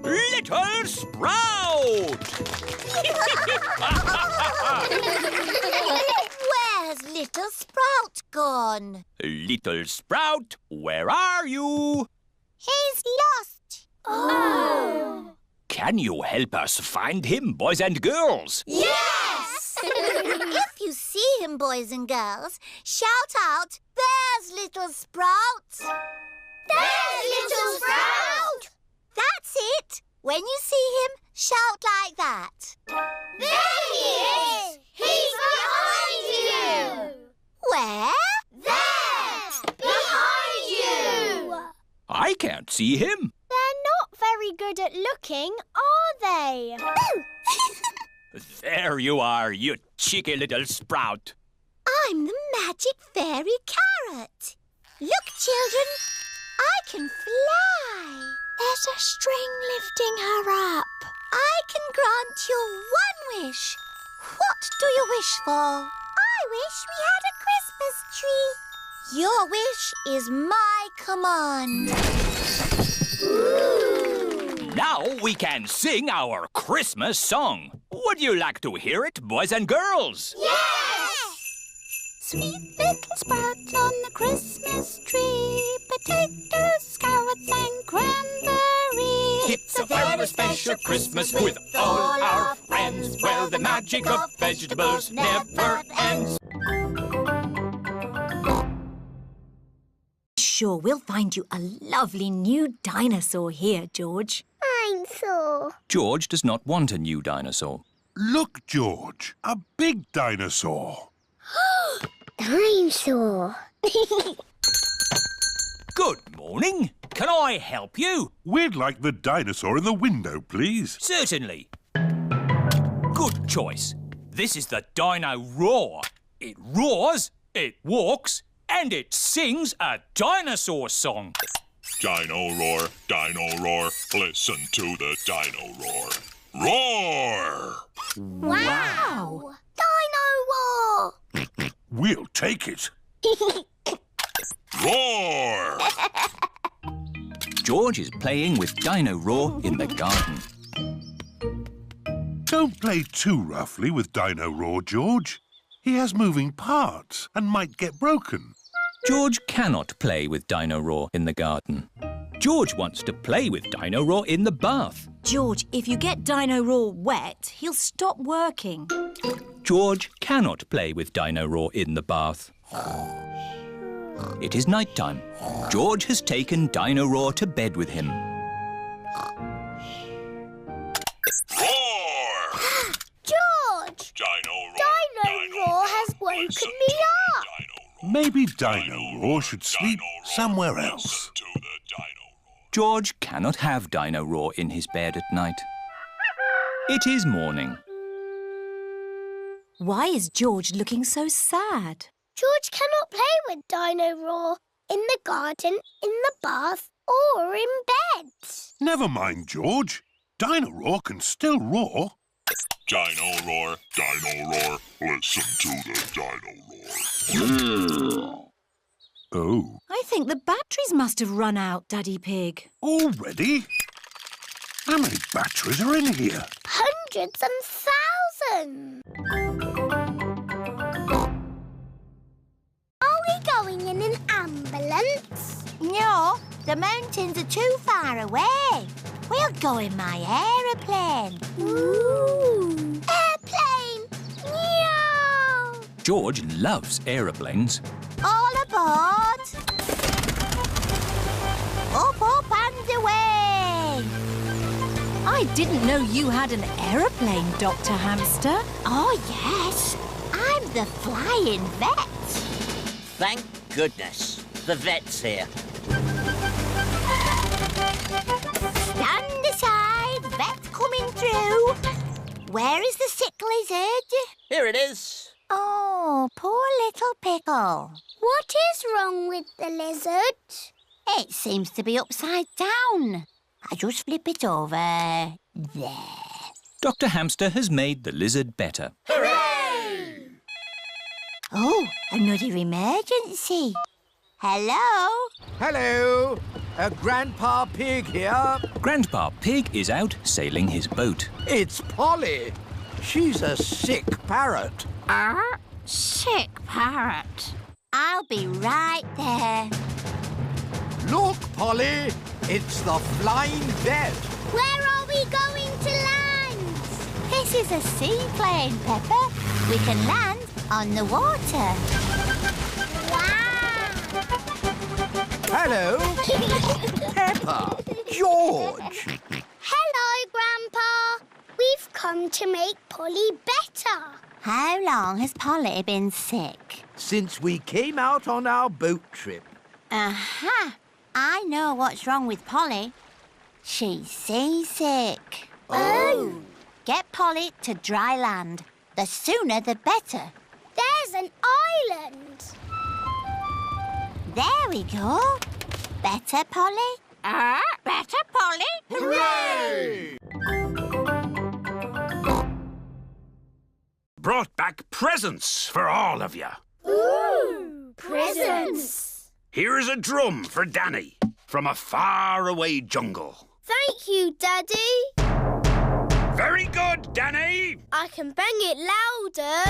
Little Sprout. Where's Little Sprout gone? Little Sprout, where are you? He's lost. Oh! Can you help us find him, boys and girls? Yes! If you see him, boys and girls, shout out, "There's little Sprout!" There's little Sprout! That's it! When you see him, shout like that. There he is! He's behind you! Where? There! Behind you! I can't see him. They're not very good at looking, are they? There you are, you cheeky little Sprout. I'm the magic fairy carrot. Look, children, I can fly. There's a string lifting her up. I can grant you one wish. What do you wish for? I wish we had a Christmas tree. Your wish is my command. Now we can sing our Christmas song. Would you like to hear it, boys and girls? Yes! Sweet little sprout on the Christmas tree, potatoes, carrots and cranberries. It's a very special Christmas with all our friends, where the magic of vegetables never ends. Sure, we'll find you a lovely new dinosaur here, George. Dinosaur. George does not want a new dinosaur. Look, George, a big dinosaur. Dinosaur. Good morning. Can I help you? We'd like the dinosaur in the window, please. Certainly. Good choice. This is the Dino Roar. It roars, it walks, and it sings a dinosaur song. Dino roar, listen to the dino roar. Roar! Wow! Dino Roar! We'll take it. Roar! George is playing with Dino Roar in the garden. Don't play too roughly with Dino Roar, George. He has moving parts and might get broken. George cannot play with Dino Roar in the garden. George wants to play with Dino Roar in the bath. George, if you get Dino Roar wet, he'll stop working. George cannot play with Dino Roar in the bath. It is night time. George has taken Dino Roar to bed with him. Roar! George! Dino Roar has woken me up. Maybe Dino Roar should sleep somewhere else. George cannot have Dino Roar in his bed at night. It is morning. Why is George looking so sad? George cannot play with Dino Roar in the garden, in the bath, or in bed. Never mind, George. Dino Roar can still roar. Dino roar, listen to the dino roar. Oh. I think the batteries must have run out, Daddy Pig. Already? How many batteries are in here? Hundreds and thousands. Are we going in an ambulance? No, the mountains are too far away. We'll go in my aeroplane. Ooh! Airplane! Meow! George loves aeroplanes. All aboard! Up, up and away! I didn't know you had an aeroplane, Dr. Hamster. Oh, yes. I'm the flying vet. Thank goodness. The vet's here. Stand aside, vet coming through. Where is the sick lizard? Here it is. Oh, poor little pickle. What is wrong with the lizard? It seems to be upside down. I just flip it over. There. Dr. Hamster has made the lizard better. Hooray! Oh, another emergency. Hello? Hello. Grandpa Pig here. Grandpa Pig is out sailing his boat. It's Polly. She's a sick parrot. Sick parrot. I'll be right there. Look, Polly. It's the flying vet. Where are we going This is a seaplane, Peppa. We can land on the water. Wow! Hello, Peppa, George. Hello, Grandpa. We've come to make Polly better. How long has Polly been sick? Since we came out on our boat trip. Aha! I know what's wrong with Polly. She's seasick. Oh! Get Polly to dry land. The sooner the better. There's an island. There we go. Better, Polly? Better, Polly? Hooray! Brought back presents for all of you. Ooh! Presents! Here's a drum for Danny from a faraway jungle. Thank you, Daddy. Very good, Danny. I can bang it louder.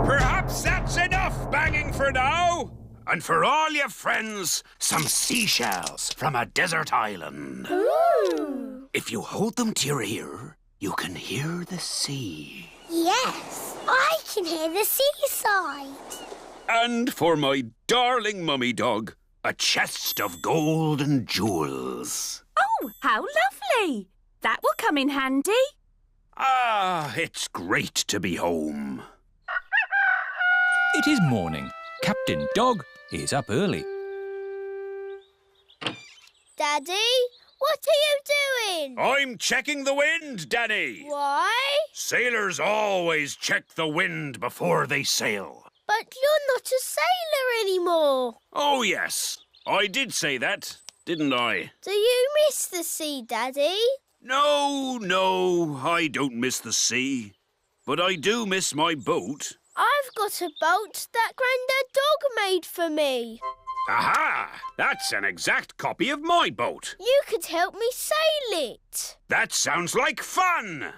Perhaps that's enough banging for now. And for all your friends, some seashells from a desert island. Ooh! If you hold them to your ear, you can hear the sea. Yes, I can hear the seaside. And for my darling mummy dog, a chest of gold and jewels. Oh, how lovely! That will come in handy. Ah, it's great to be home. It is morning. Captain Dog is up early. Daddy, what are you doing? I'm checking the wind, Danny. Why? Sailors always check the wind before they sail. But you're not a sailor anymore. Oh, yes. I did say that, didn't I? Do you miss the sea, Daddy? No, I don't miss the sea. But I do miss my boat. I've got a boat that Grandad Dog made for me. Aha! That's an exact copy of my boat. You could help me sail it. That sounds like fun!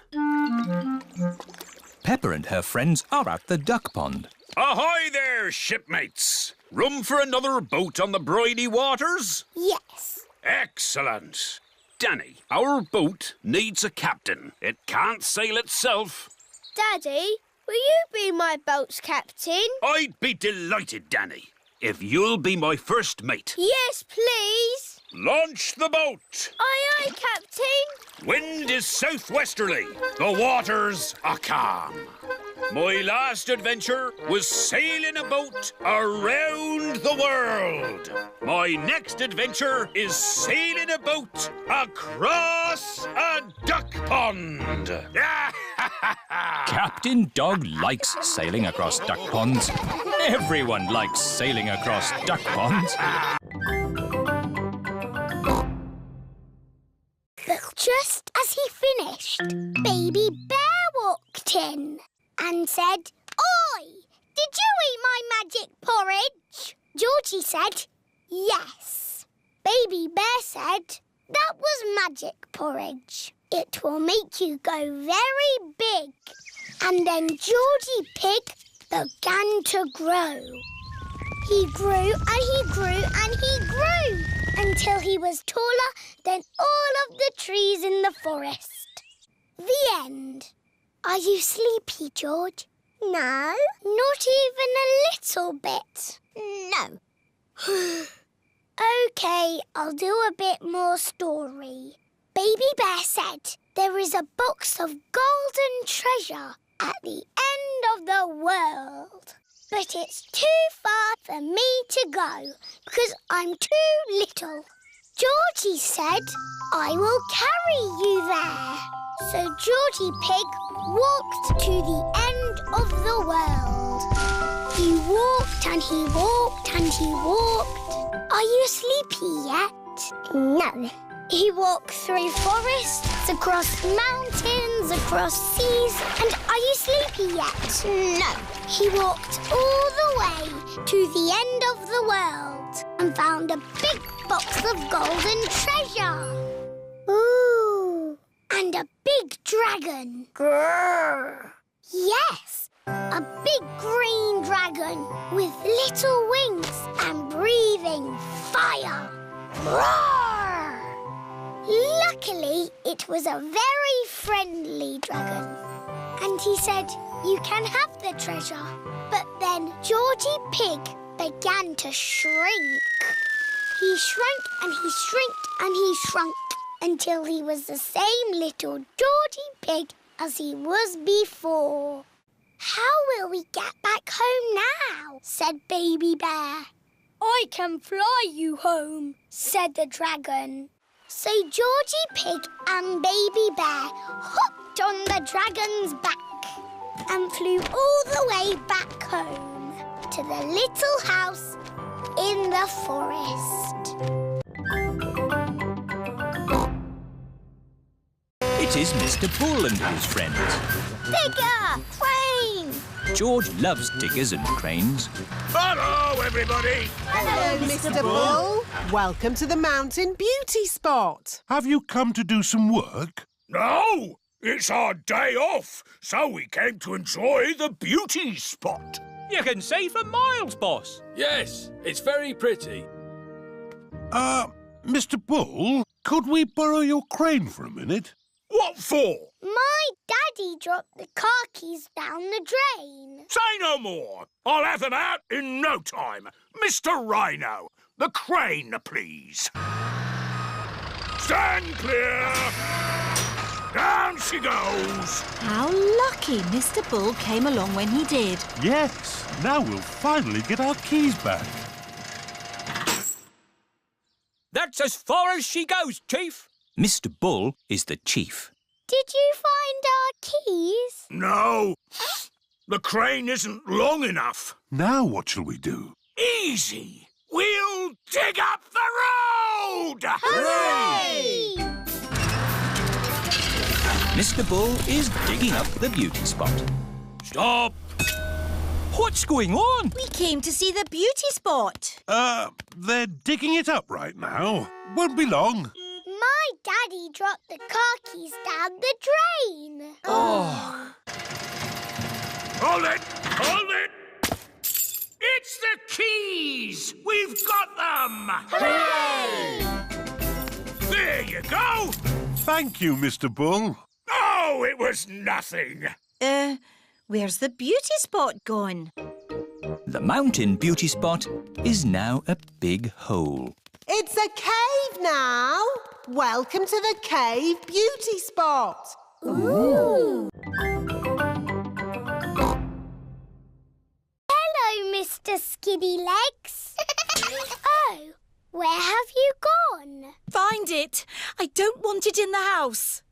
Peppa and her friends are at the duck pond. Ahoy there, shipmates! Room for another boat on the briny waters? Yes. Excellent. Danny, our boat needs a captain. It can't sail itself. Daddy, will you be my boat's captain? I'd be delighted, Danny, if you'll be my first mate. Yes, please. Launch the boat. Aye, aye, Captain. Wind is southwesterly. The waters are calm. My last adventure was sailing a boat around the world. My next adventure is sailing a boat across a duck pond. Captain Dog likes sailing across duck ponds. Everyone likes sailing across duck ponds. But just as he finished, Baby Bear walked in and said, "Oi, did you eat my magic porridge?" Georgie said, "Yes." Baby Bear said, "That was magic porridge. It will make you go very big." And then Georgie Pig began to grow. He grew and he grew and he grew until he was taller than all of the trees in the forest. The end. Are you sleepy, George? No. Not even a little bit? No. OK, I'll do a bit more story. Baby Bear said there is a box of golden treasure at the end of the world. But it's too far for me to go because I'm too little. Georgie said, "I will carry you there." So Georgie Pig walked to the end of the world. He walked and he walked and he walked. Are you sleepy yet? No. He walked through forests, across mountains, across seas, and are you sleepy yet? No. He walked all the way to the end of the world and found a big box of golden treasure. Ooh. And a big dragon. Grrr. Yes, a big green dragon with little wings and breathing fire. Roar! Look Luckily, it was a very friendly dragon. And he said, you can have the treasure. But then Georgie Pig began to shrink. He shrank and he shrinked and he shrunk until he was the same little Georgie Pig as he was before. How will we get back home now? Said Baby Bear. I can fly you home, said the dragon. So Georgie Pig and Baby Bear hopped on the dragon's back and flew all the way back home to the little house in the forest. It is Mr. Bull and his friends. Digger! Crane! George loves diggers and cranes. Hello, everybody! Hello, Mr. Bull. Welcome to the Mountain Beauty Spot. Have you come to do some work? No! It's our day off, so we came to enjoy the beauty spot. You can see for miles, boss. Yes, it's very pretty. Mr. Bull, could we borrow your crane for a minute? What for? My daddy dropped the car keys down the drain. Say no more. I'll have them out in no time. Mr. Rhino, the crane, please. Stand clear. Down she goes. How lucky Mr. Bull came along when he did. Yes, now we'll finally get our keys back. That's as far as she goes, Chief. Mr. Bull is the chief. Did you find our keys? No. The crane isn't long enough. Now what shall we do? Easy. We'll dig up the road! Hooray! Mr. Bull is digging up the beauty spot. Stop! What's going on? We came to see the beauty spot. They're digging it up right now. Won't be long. My daddy dropped the car keys down the drain. Oh. Hold it! Hold it! It's the keys! We've got them! Hooray! There you go! Thank you, Mr. Bull. Oh, it was nothing. Where's the beauty spot gone? The mountain beauty spot is now a big hole. It's a cave now. Welcome to the cave beauty spot. Ooh. Hello, Mr. Skinny Legs. Oh, where have you gone? Find it. I don't want it in the house.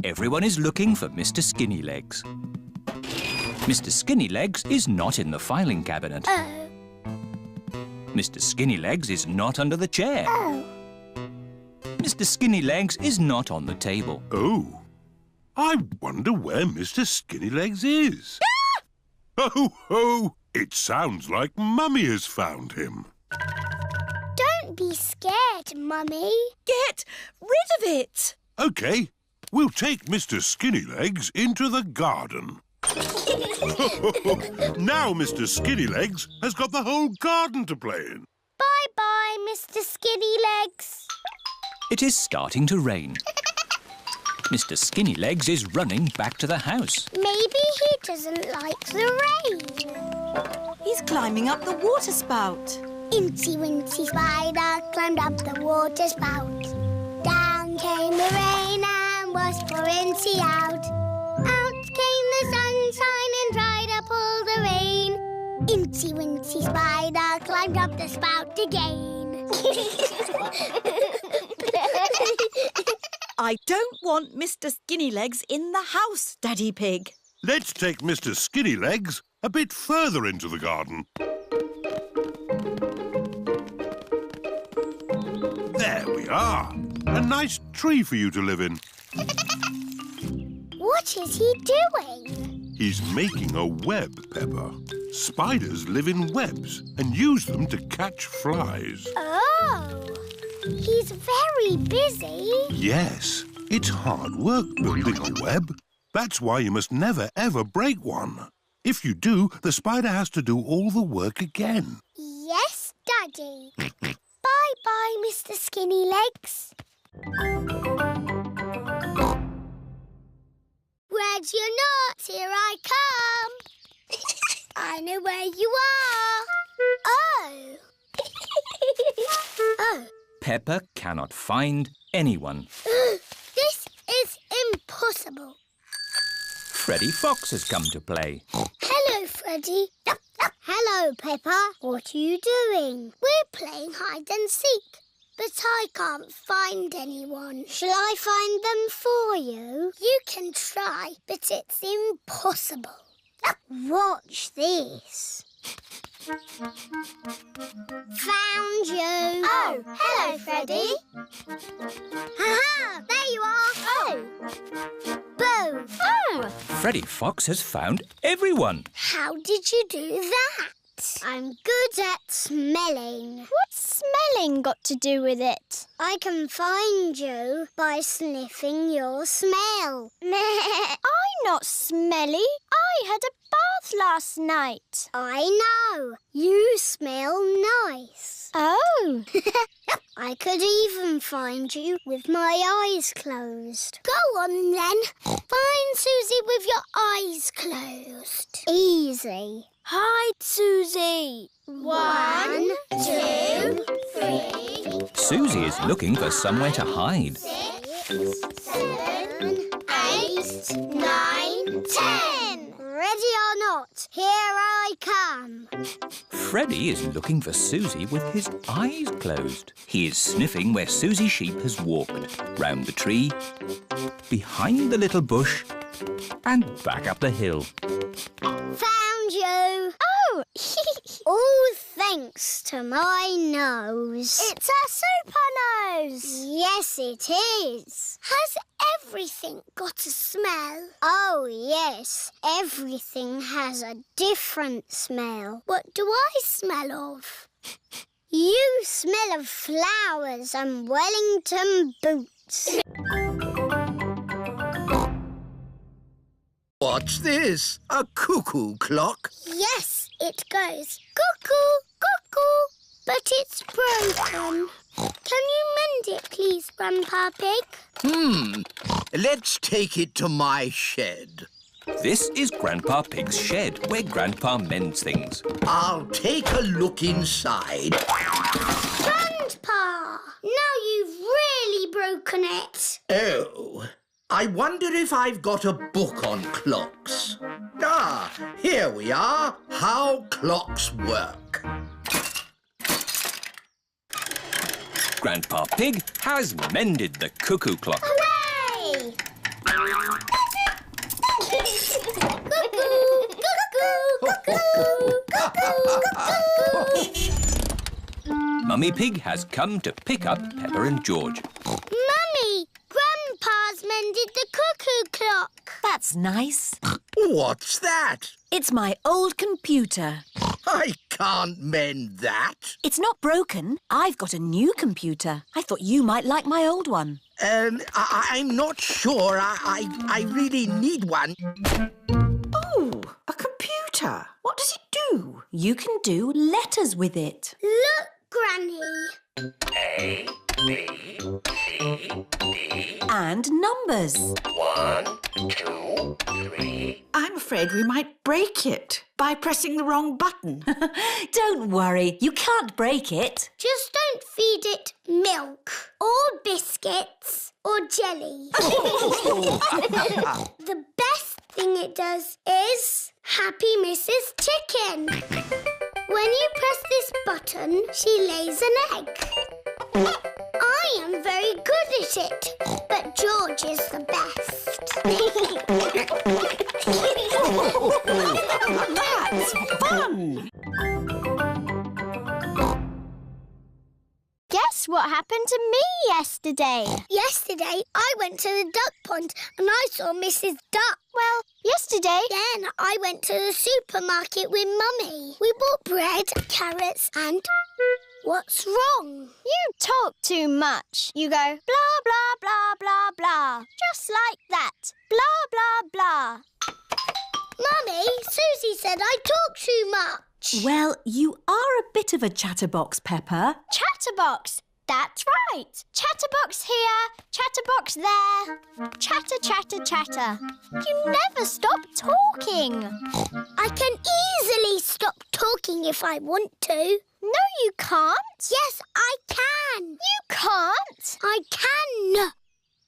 Everyone is looking for Mr. Skinny Legs. Mr. Skinny Legs is not in the filing cabinet. Oh. Mr. Skinny Legs is not under the chair. Oh. Mr. Skinny Legs is not on the table. Oh. I wonder where Mr. Skinny Legs is. Ho, ho! It sounds like Mummy has found him. Don't be scared, Mummy. Get rid of it. OK. We'll take Mr. Skinny Legs into the garden. Now Mr. Skinny Legs has got the whole garden to play in. Bye-bye, Mr. Skinny Legs. It is starting to rain. Mr. Skinny Legs is running back to the house. Maybe he doesn't like the rain. He's climbing up the water spout. Incy Wincy Spider climbed up the water spout. Down came the rain and washed poor Incy out. Out came the sunshine and dried up all the rain. Incy Wincy Spider climbed up the spout again. I don't want Mr. Skinny Legs in the house, Daddy Pig. Let's take Mr. Skinny Legs a bit further into the garden. There we are. A nice tree for you to live in. What is he doing? He's making a web, Peppa. Spiders live in webs and use them to catch flies. Oh, he's very busy. Yes, it's hard work building a web. That's why you must never, ever break one. If you do, the spider has to do all the work again. Yes, Daddy. Bye-bye, Mr. Skinny Legs. Squared, you're not. Here I come. I know where you are. Oh. Oh. Peppa cannot find anyone. This is impossible. Freddy Fox has come to play. Hello, Freddy. Hello, Peppa. What are you doing? We're playing hide and seek, but I can't find anyone. Shall I find them for you? You can try, but it's impossible. Watch this. Found you. Oh, hello, Freddy. Ha-ha! There you are. Oh. Boo. Oh. Freddy Fox has found everyone. How did you do that? I'm good at smelling. What's smelling got to do with it? I can find you by sniffing your smell. I'm not smelly. I had a bath last night. I know. You smell nice. Oh. I could even find you with my eyes closed. Go on then. Find Suzy with your eyes closed. Easy. Hide, Suzy. 1, 2, 3. Suzy is looking for somewhere to hide. 6, 7, 8, 9, 10. Ready or not, here I come. Freddy is looking for Suzy with his eyes closed. He is sniffing where Suzy Sheep has walked. Round the tree, behind the little bush, and back up the hill. Found you. Oh! All thanks to my nose. It's a super nose. Yes, it is. Has everything got a smell? Oh, yes. Everything has a different smell. What do I smell of? You smell of flowers and Wellington boots. What's this? A cuckoo clock? Yes, it goes cuckoo, cuckoo, but it's broken. Can you mend it, please, Grandpa Pig? Let's take it to my shed. This is Grandpa Pig's shed, where Grandpa mends things. I'll take a look inside. Grandpa! Now you've really broken it. Oh, I wonder if I've got a book on clocks. Ah, here we are. How clocks work. Grandpa Pig has mended the cuckoo clock. Hooray! Mummy Pig has come to pick up Peppa and George. Mummy, Grandpa's mended the cuckoo clock. That's nice. What's that? It's my old computer. I can't mend that. It's not broken. I've got a new computer. I thought you might like my old one. I'm not sure. I really need one. Oh, a computer. What does it do? You can do letters with it. Look, Granny. A, B, C, D. And numbers. 1, 2, 3. I'm afraid we might break it by pressing the wrong button. Don't worry, you can't break it. Just don't feed it milk or biscuits or jelly. The best thing it does is Happy Mrs. Chicken. When you press this button, she lays an egg. I am very good at it, but George is the best. That's fun! Guess what happened to me yesterday? Yesterday, I went to the duck pond and I saw Mrs. Duck. Well, yesterday... Then I went to the supermarket with Mummy. We bought bread, carrots and... What's wrong? You talk too much. You go blah, blah, blah, blah, blah. Just like that. Blah, blah, blah. Mummy, Suzy said I talk too much. Well, you are a bit of a chatterbox, Peppa. Chatterbox? That's right. Chatterbox here, chatterbox there. Chatter, chatter, chatter. You never stop talking. I can easily stop talking if I want to. No, you can't. Yes, I can. You can't. I can.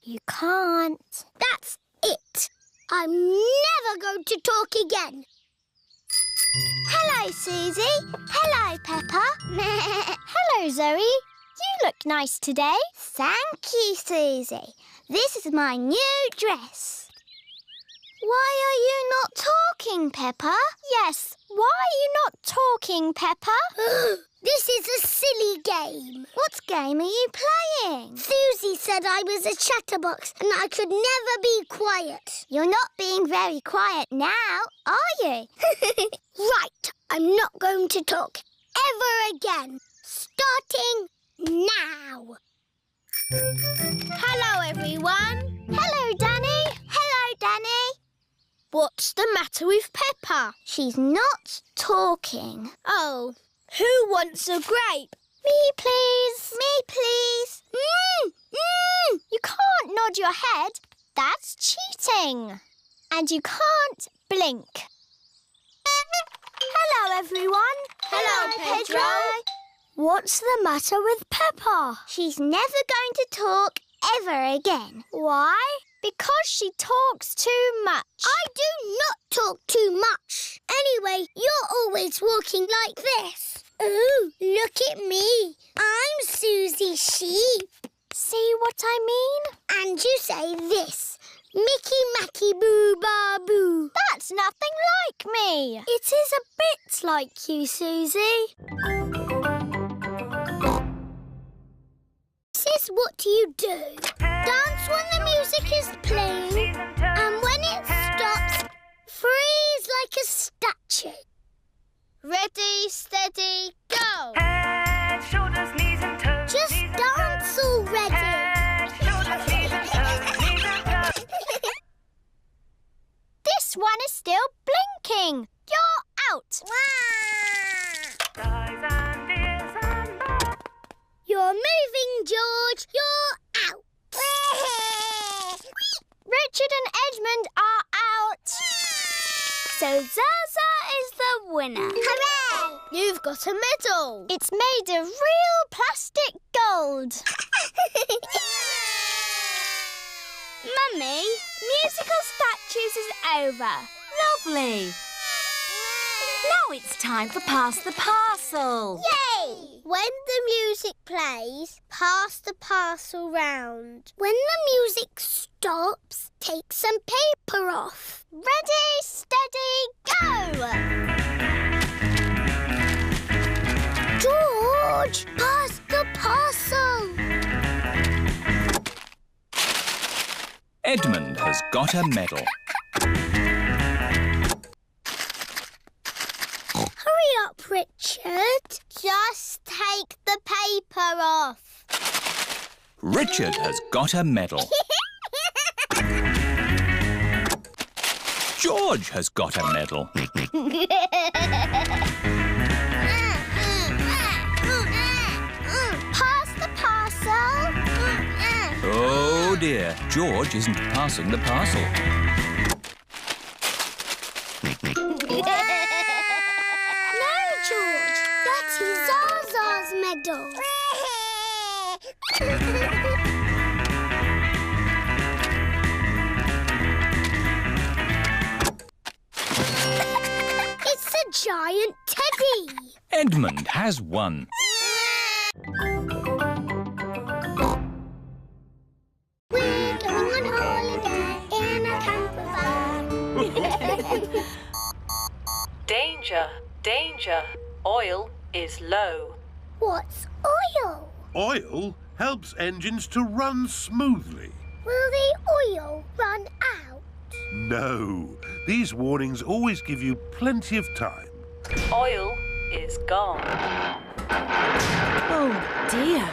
You can't. That's it. I'm never going to talk again. Hello, Suzy. Hello, Peppa. Hello, Zoe. You look nice today. Thank you, Suzy. This is my new dress. Why are you not talking, Peppa? Yes, why are you not talking, Peppa? This is a silly game. What game are you playing? Suzy said I was a chatterbox and I could never be quiet. You're not being very quiet now, are you? Right, I'm not going to talk ever again. Starting now. Hello, everyone. Hello, Danny. Hello, Danny. What's the matter with Peppa? She's not talking. Oh, who wants a grape? Me, please. Me, please. You can't nod your head. That's cheating. And you can't blink. Hello, everyone. Hello, Pedro. What's the matter with Peppa? She's never going to talk ever again. Why? Because she talks too much. I do not talk too much. Anyway, you're always walking like this. Ooh, look at me. I'm Suzy Sheep. See what I mean? And you say this. Mickey Macky Boo Ba Boo. That's nothing like me. It is a bit like you, Suzy. This is what you do. Dance when the music is playing, and when it stops, freeze like a statue. Ready, steady, go. Head, shoulders, knees and toes. Just dance already. Head, shoulders, knees and toes. Knees and toes. This one is still blinking. You're out. Eyes and ears and mouth. You're moving, George. You're out. Richard and Edmund are out. So Zaza is the winner. Hooray! You've got a medal. It's made of real plastic gold. Mummy, musical statues is over. Lovely. Now it's time for Pass the Parcel. Yay! When the music plays, pass the parcel round. When the music stops, take some paper off. Ready, steady, go! George, pass the parcel. Edmund has got a medal. Hurry up, Richard. Just take the paper off. Richard has got a medal. George has got a medal. Pass the parcel. Oh dear, George isn't passing the parcel. No, George. That is Zaza's medal. It's a giant teddy. Edmund has won. We're going on holiday in a camper van. Danger, danger. Oil is low. What's oil? Oil helps engines to run smoothly. Will the oil run out? No, these warnings always give you plenty of time. Oil is gone. Oh, dear.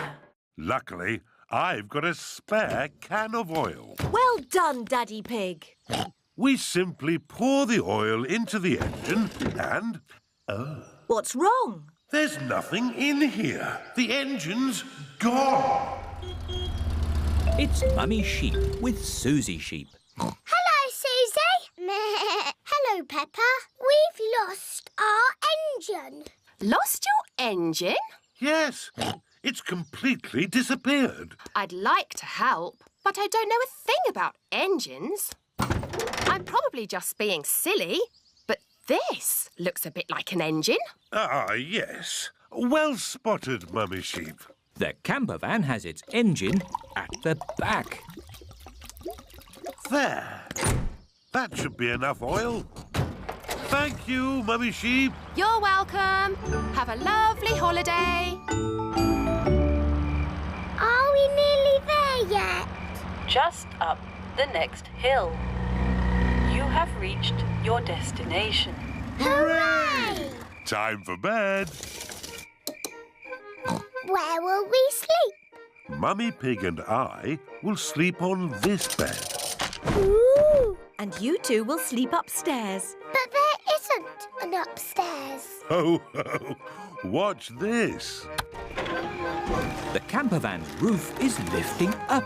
Luckily, I've got a spare can of oil. Well done, Daddy Pig. We simply pour the oil into the engine and... What's wrong? There's nothing in here. The engine's gone. It's Mummy Sheep with Suzy Sheep. Hello, Suzy. Hello, Peppa. We've lost our engine. Lost your engine? Yes, it's completely disappeared. I'd like to help, but I don't know a thing about engines. I'm probably just being silly, but this looks a bit like an engine. Ah, yes. Well spotted, Mummy Sheep. The camper van has its engine at the back. There. That should be enough oil. Thank you, Mummy Sheep. You're welcome. Have a lovely holiday. Are we nearly there yet? Just up the next hill. You have reached your destination. Hooray! Time for bed. Where will we sleep? Mummy Pig and I will sleep on this bed. Ooh! And you two will sleep upstairs. But there isn't an upstairs. Ho, ho. Watch this. The camper van roof is lifting up.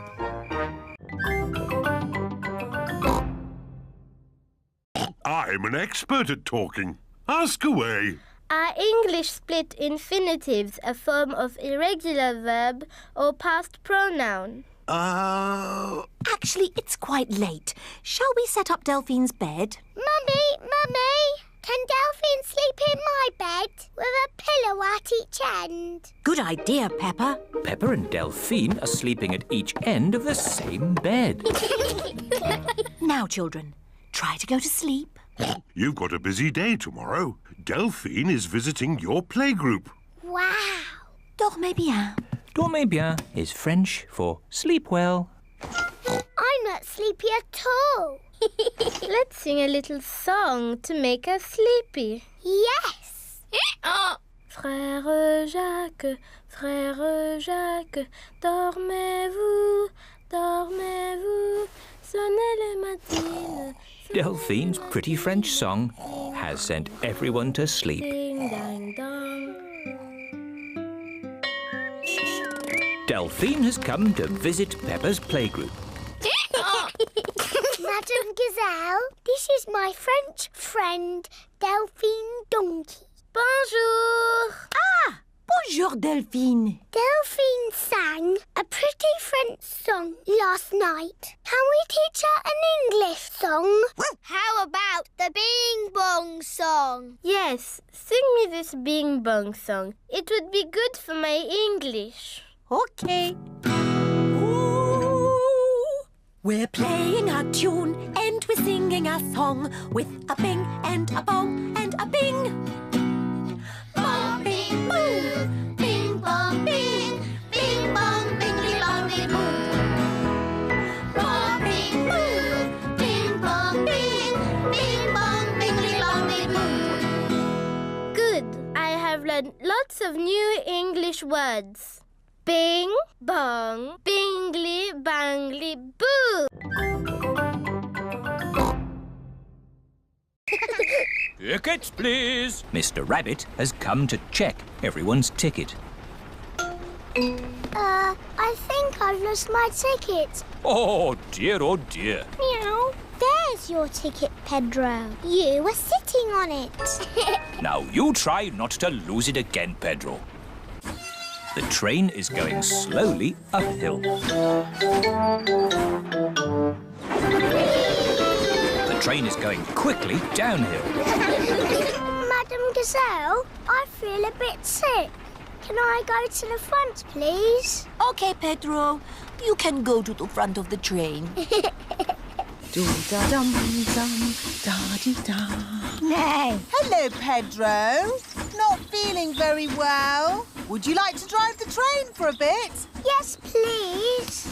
I'm an expert at talking. Ask away. Are English split infinitives a form of irregular verb or past pronoun? Actually, it's quite late. Shall we set up Delphine's bed? Mummy, can Delphine sleep in my bed with a pillow at each end? Good idea, Peppa. Peppa and Delphine are sleeping at each end of the same bed. Now, children, try to go to sleep. You've got a busy day tomorrow. Delphine is visiting your playgroup. Wow. Dormez bien. Dormez bien is French for sleep well. I'm not sleepy at all. Let's sing a little song to make us sleepy. Yes. Frère Jacques, dormez-vous, dormez-vous, sonnez les matines. Delphine's pretty French song has sent everyone to sleep. Ding, dang, dong. Delphine has come to visit Peppa's playgroup. Madame Gazelle, this is my French friend, Delphine Donkey. Bonjour. Ah, bonjour, Delphine. Delphine sang a pretty French song last night. Can we teach her an English song? How about the Bing Bong song? Yes, sing me this Bing Bong song. It would be good for my English. Okay. We're playing a tune and we're singing a song with a bing and a bong and a bing. Bong, bing, boo. Bing, bong, bing. Bing, bong, bingly, bongly, boo. Bong, bing, boo. Bing, bong, bing. Bing, bong, bingly, bongly, boo. Good. I have learned lots of new English words. Bing, bong, bingly, bangly, boo! Tickets, please. Mr. Rabbit has come to check everyone's ticket. I think I've lost my ticket. Oh, dear, oh, dear. Meow. There's your ticket, Pedro. You were sitting on it. Now, you try not to lose it again, Pedro. The train is going slowly uphill. The train is going quickly downhill. Madame Gazelle, I feel a bit sick. Can I go to the front, please? Okay, Pedro. You can go to the front of the train. Do-da-dum-dum, da-dee-da. Nay. Hello, Pedro. Not feeling very well. Would you like to drive the train for a bit? Yes, please.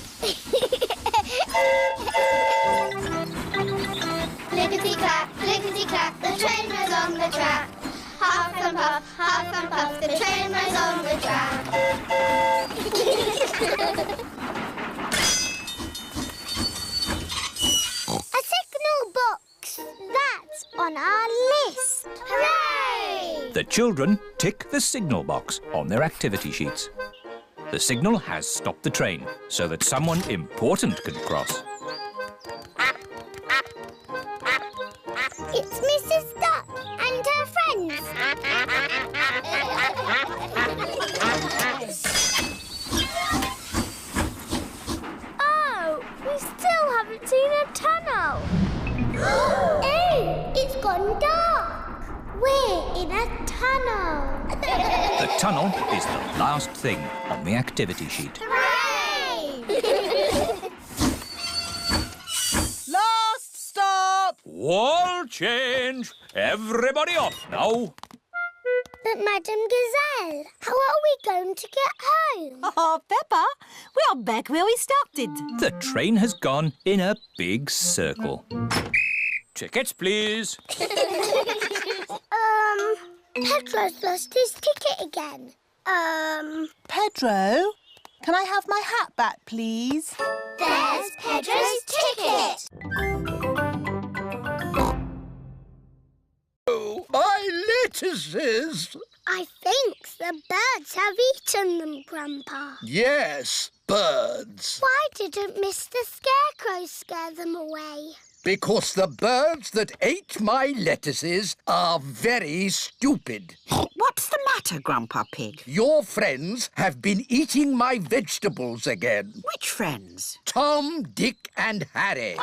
Lickety-clack, lickety-clack, the train was on the track. Huff and puff, the train was on the track. A signal box. That's on our list. Hooray! The children tick the signal box on their activity sheets. The signal has stopped the train so that someone important can cross. It's Mrs. Duck and her friends. Oh, we still haven't seen a tunnel. Oh, it's gone dark. We're in a tunnel. The tunnel is the last thing on the activity sheet. Hooray! Last stop! Wall change. Everybody off now. But Madame Gazelle, how are we going to get home? Oh, Peppa, we are back where we started. The train has gone in a big circle. Tickets, please. Pedro's lost his ticket again. Pedro, can I have my hat back, please? There's Pedro's ticket. Oh, my lettuces! I think the birds have eaten them, Grandpa. Yes, birds. Why didn't Mr. Scarecrow scare them away? Because the birds that ate my lettuces are very stupid. What's the matter, Grandpa Pig? Your friends have been eating my vegetables again. Which friends? Tom, Dick and Harry.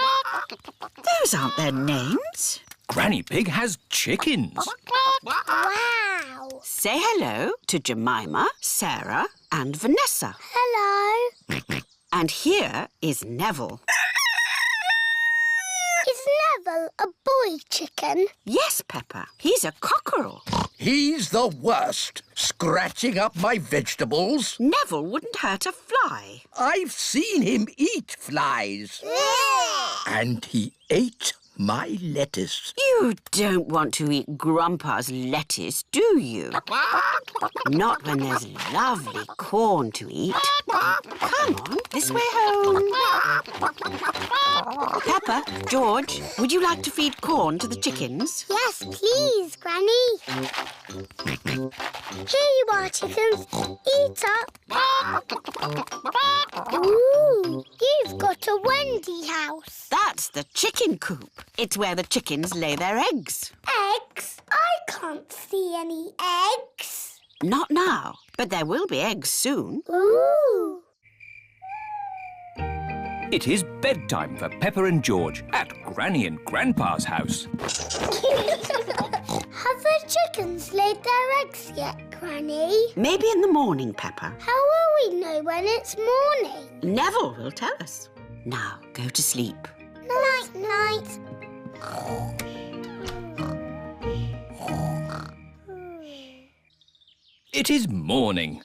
Those aren't their names. Granny Pig has chickens. Wow! Say hello to Jemima, Sarah and Vanessa. Hello. And here is Neville. Is Neville a boy chicken? Yes, Peppa. He's a cockerel. He's the worst, scratching up my vegetables. Neville wouldn't hurt a fly. I've seen him eat flies. And he ate my lettuce. You don't want to eat Grandpa's lettuce, do you? Not when there's lovely corn to eat. Come on, this way home. Peppa, George, would you like to feed corn to the chickens? Yes, please, Granny. Here you are, chickens. Eat up. Ooh, you've got a Wendy house. That's the chicken coop. It's where the chickens lay their eggs. Eggs? I can't see any eggs. Not now, but there will be eggs soon. Ooh. It is bedtime for Peppa and George at Granny and Grandpa's house. Have the chickens laid their eggs yet, Granny? Maybe in the morning, Peppa. How will we know when it's morning? Neville will tell us. Now, go to sleep. Night, night. It is morning.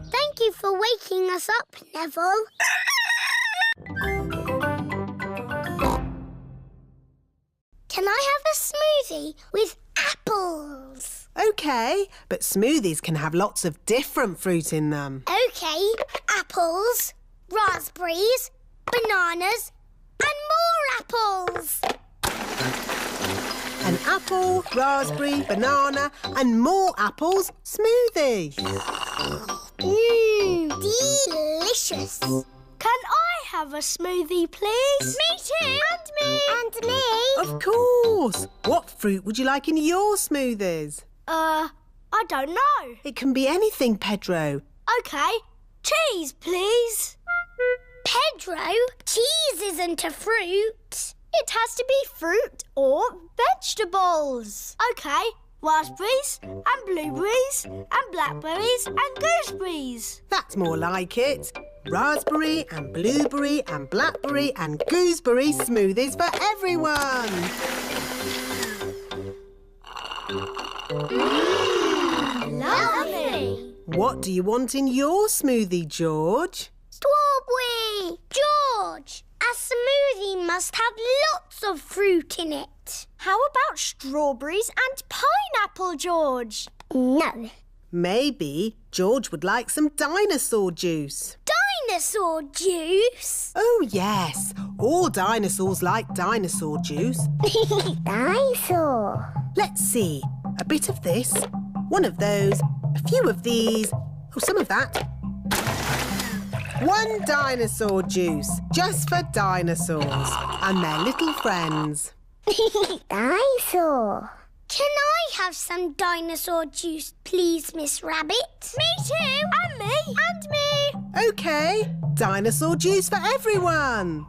Thank you for waking us up, Neville. Can I have a smoothie with apples? OK, but smoothies can have lots of different fruit in them. OK, apples, raspberries, bananas and more apples. An apple, raspberry, banana and more apples smoothie. Delicious. Can I have a smoothie, please? Me too. And me. And me. Of course. What fruit would you like in your smoothies? I don't know. It can be anything, Pedro. OK, cheese, please. Pedro, cheese isn't a fruit. It has to be fruit or vegetables. OK, raspberries and blueberries and blackberries and gooseberries. That's more like it. Raspberry and blueberry and blackberry and gooseberry smoothies for everyone. Lovely. What do you want in your smoothie, George? Strawberry. George, a smoothie must have lots of fruit in it. How about strawberries and pineapple, George? No. Maybe George would like some dinosaur juice. dinosaur juice? Oh, yes. All dinosaurs like dinosaur juice. Dinosaur. Let's see. A bit of this, one of those, a few of these, oh, some of that. 1 dinosaur juice, just for dinosaurs and their little friends. Dinosaur. Can I have some dinosaur juice, please, Miss Rabbit? Me too. And me. And me. OK, dinosaur juice for everyone.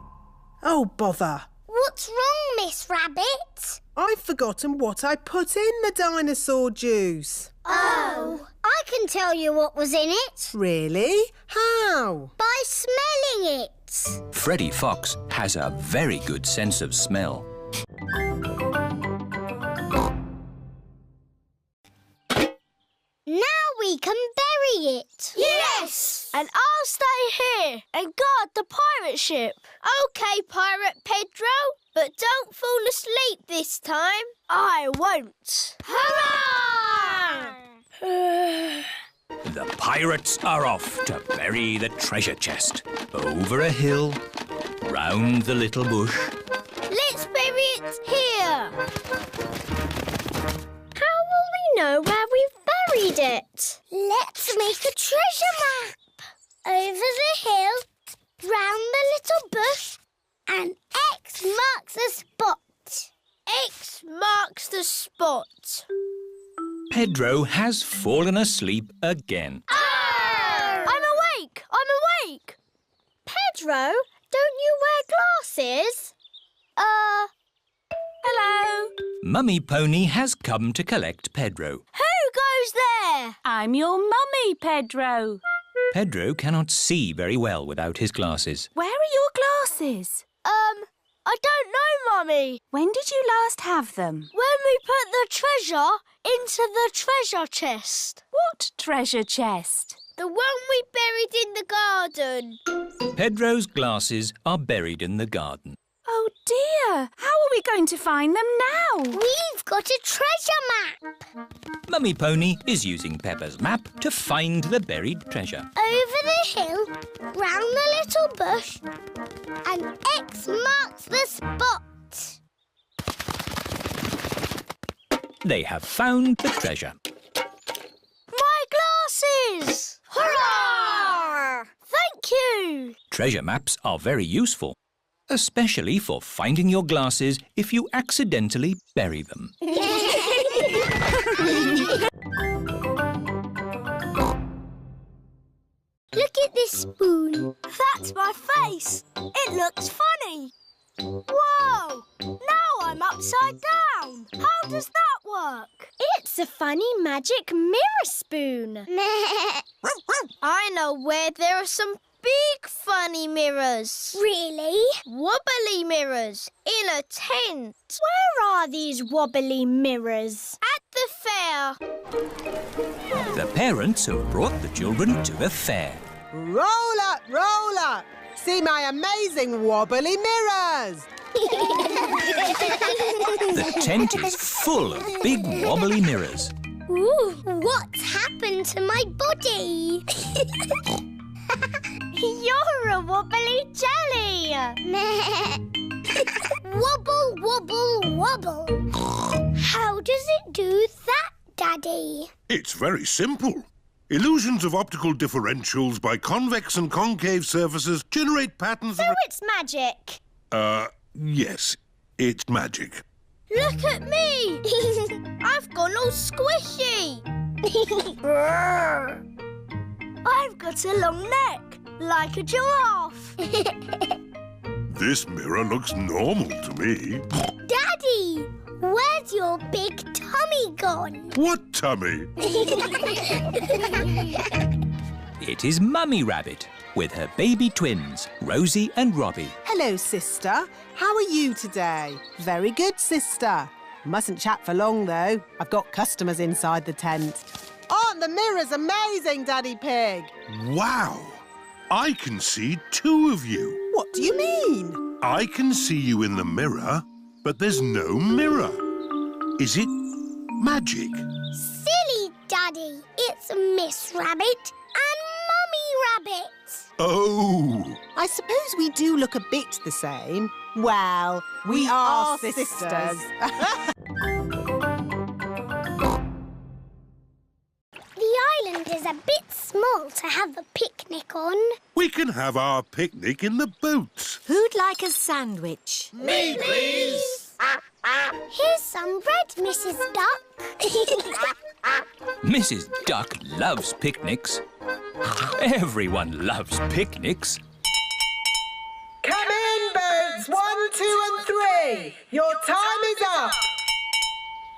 Oh, bother. What's wrong, Miss Rabbit? I've forgotten what I put in the dinosaur juice. Oh, I can tell you what was in it. Really? How? By smelling it. Freddy Fox has a very good sense of smell. Now we can bury it. Yes! And I'll stay here and guard the pirate ship. OK, Pirate Pedro, but don't fall asleep this time. I won't. Hurrah! The pirates are off to bury the treasure chest. Over a hill, round the little bush. Let's bury it here. How will we know where we've buried it? Let's make a treasure map. Over the hill, round the little bush, and X marks the spot. X marks the spot. Pedro has fallen asleep again. Oh! I'm awake! I'm awake! Pedro, don't you wear glasses? Hello? Mummy Pony has come to collect Pedro. Who goes there? I'm your mummy, Pedro. Pedro cannot see very well without his glasses. Where are your glasses? I don't know, Mummy. When did you last have them? When we put the treasure into the treasure chest. What treasure chest? The one we buried in the garden. Pedro's glasses are buried in the garden. Oh dear! How are we going to find them now? We've got a treasure map. Mummy Pony is using Peppa's map to find the buried treasure. Over the hill, round the little bush, and X marks the spot. They have found the treasure. My glasses! Hurrah! Thank you! Treasure maps are very useful, especially for finding your glasses if you accidentally bury them. Look at this spoon. That's my face. It looks funny. Whoa! Now I'm upside down. How does that work? It's a funny magic mirror spoon. I know where there are some big funny mirrors. Really? Wobbly mirrors in a tent. Where are these wobbly mirrors? At the fair. The parents have brought the children to the fair. Roll up, roll up. See my amazing wobbly mirrors. The tent is full of big wobbly mirrors. Ooh, what's happened to my body? You're a wobbly jelly. Wobble, wobble, wobble. How does it do that, Daddy? It's very simple. Illusions of optical differentials by convex and concave surfaces generate patterns So it's magic. Yes, it's magic. Look at me. I've gone all squishy. I've got a long neck, like a giraffe. This mirror looks normal to me. Daddy, where's your big tummy gone? What tummy? It is Mummy Rabbit with her baby twins, Rosie and Robbie. Hello, sister. How are you today? Very good, sister. Mustn't chat for long, though. I've got customers inside the tent. Aren't the mirrors amazing, Daddy Pig? Wow! I can see two of you. What do you mean? I can see you in the mirror, but there's no mirror. Is it magic? Silly, Daddy. It's Miss Rabbit and Mummy rabbit. Oh! I suppose we do look a bit the same. Well, we are sisters. The island is a bit small to have a picnic on. We can have our picnic in the boat. Who'd like a sandwich? Me, please. Here's some bread, Mrs. Duck. Mrs. Duck loves picnics. Everyone loves picnics. Come in, boats. 1, 2 and 3. Your time is up.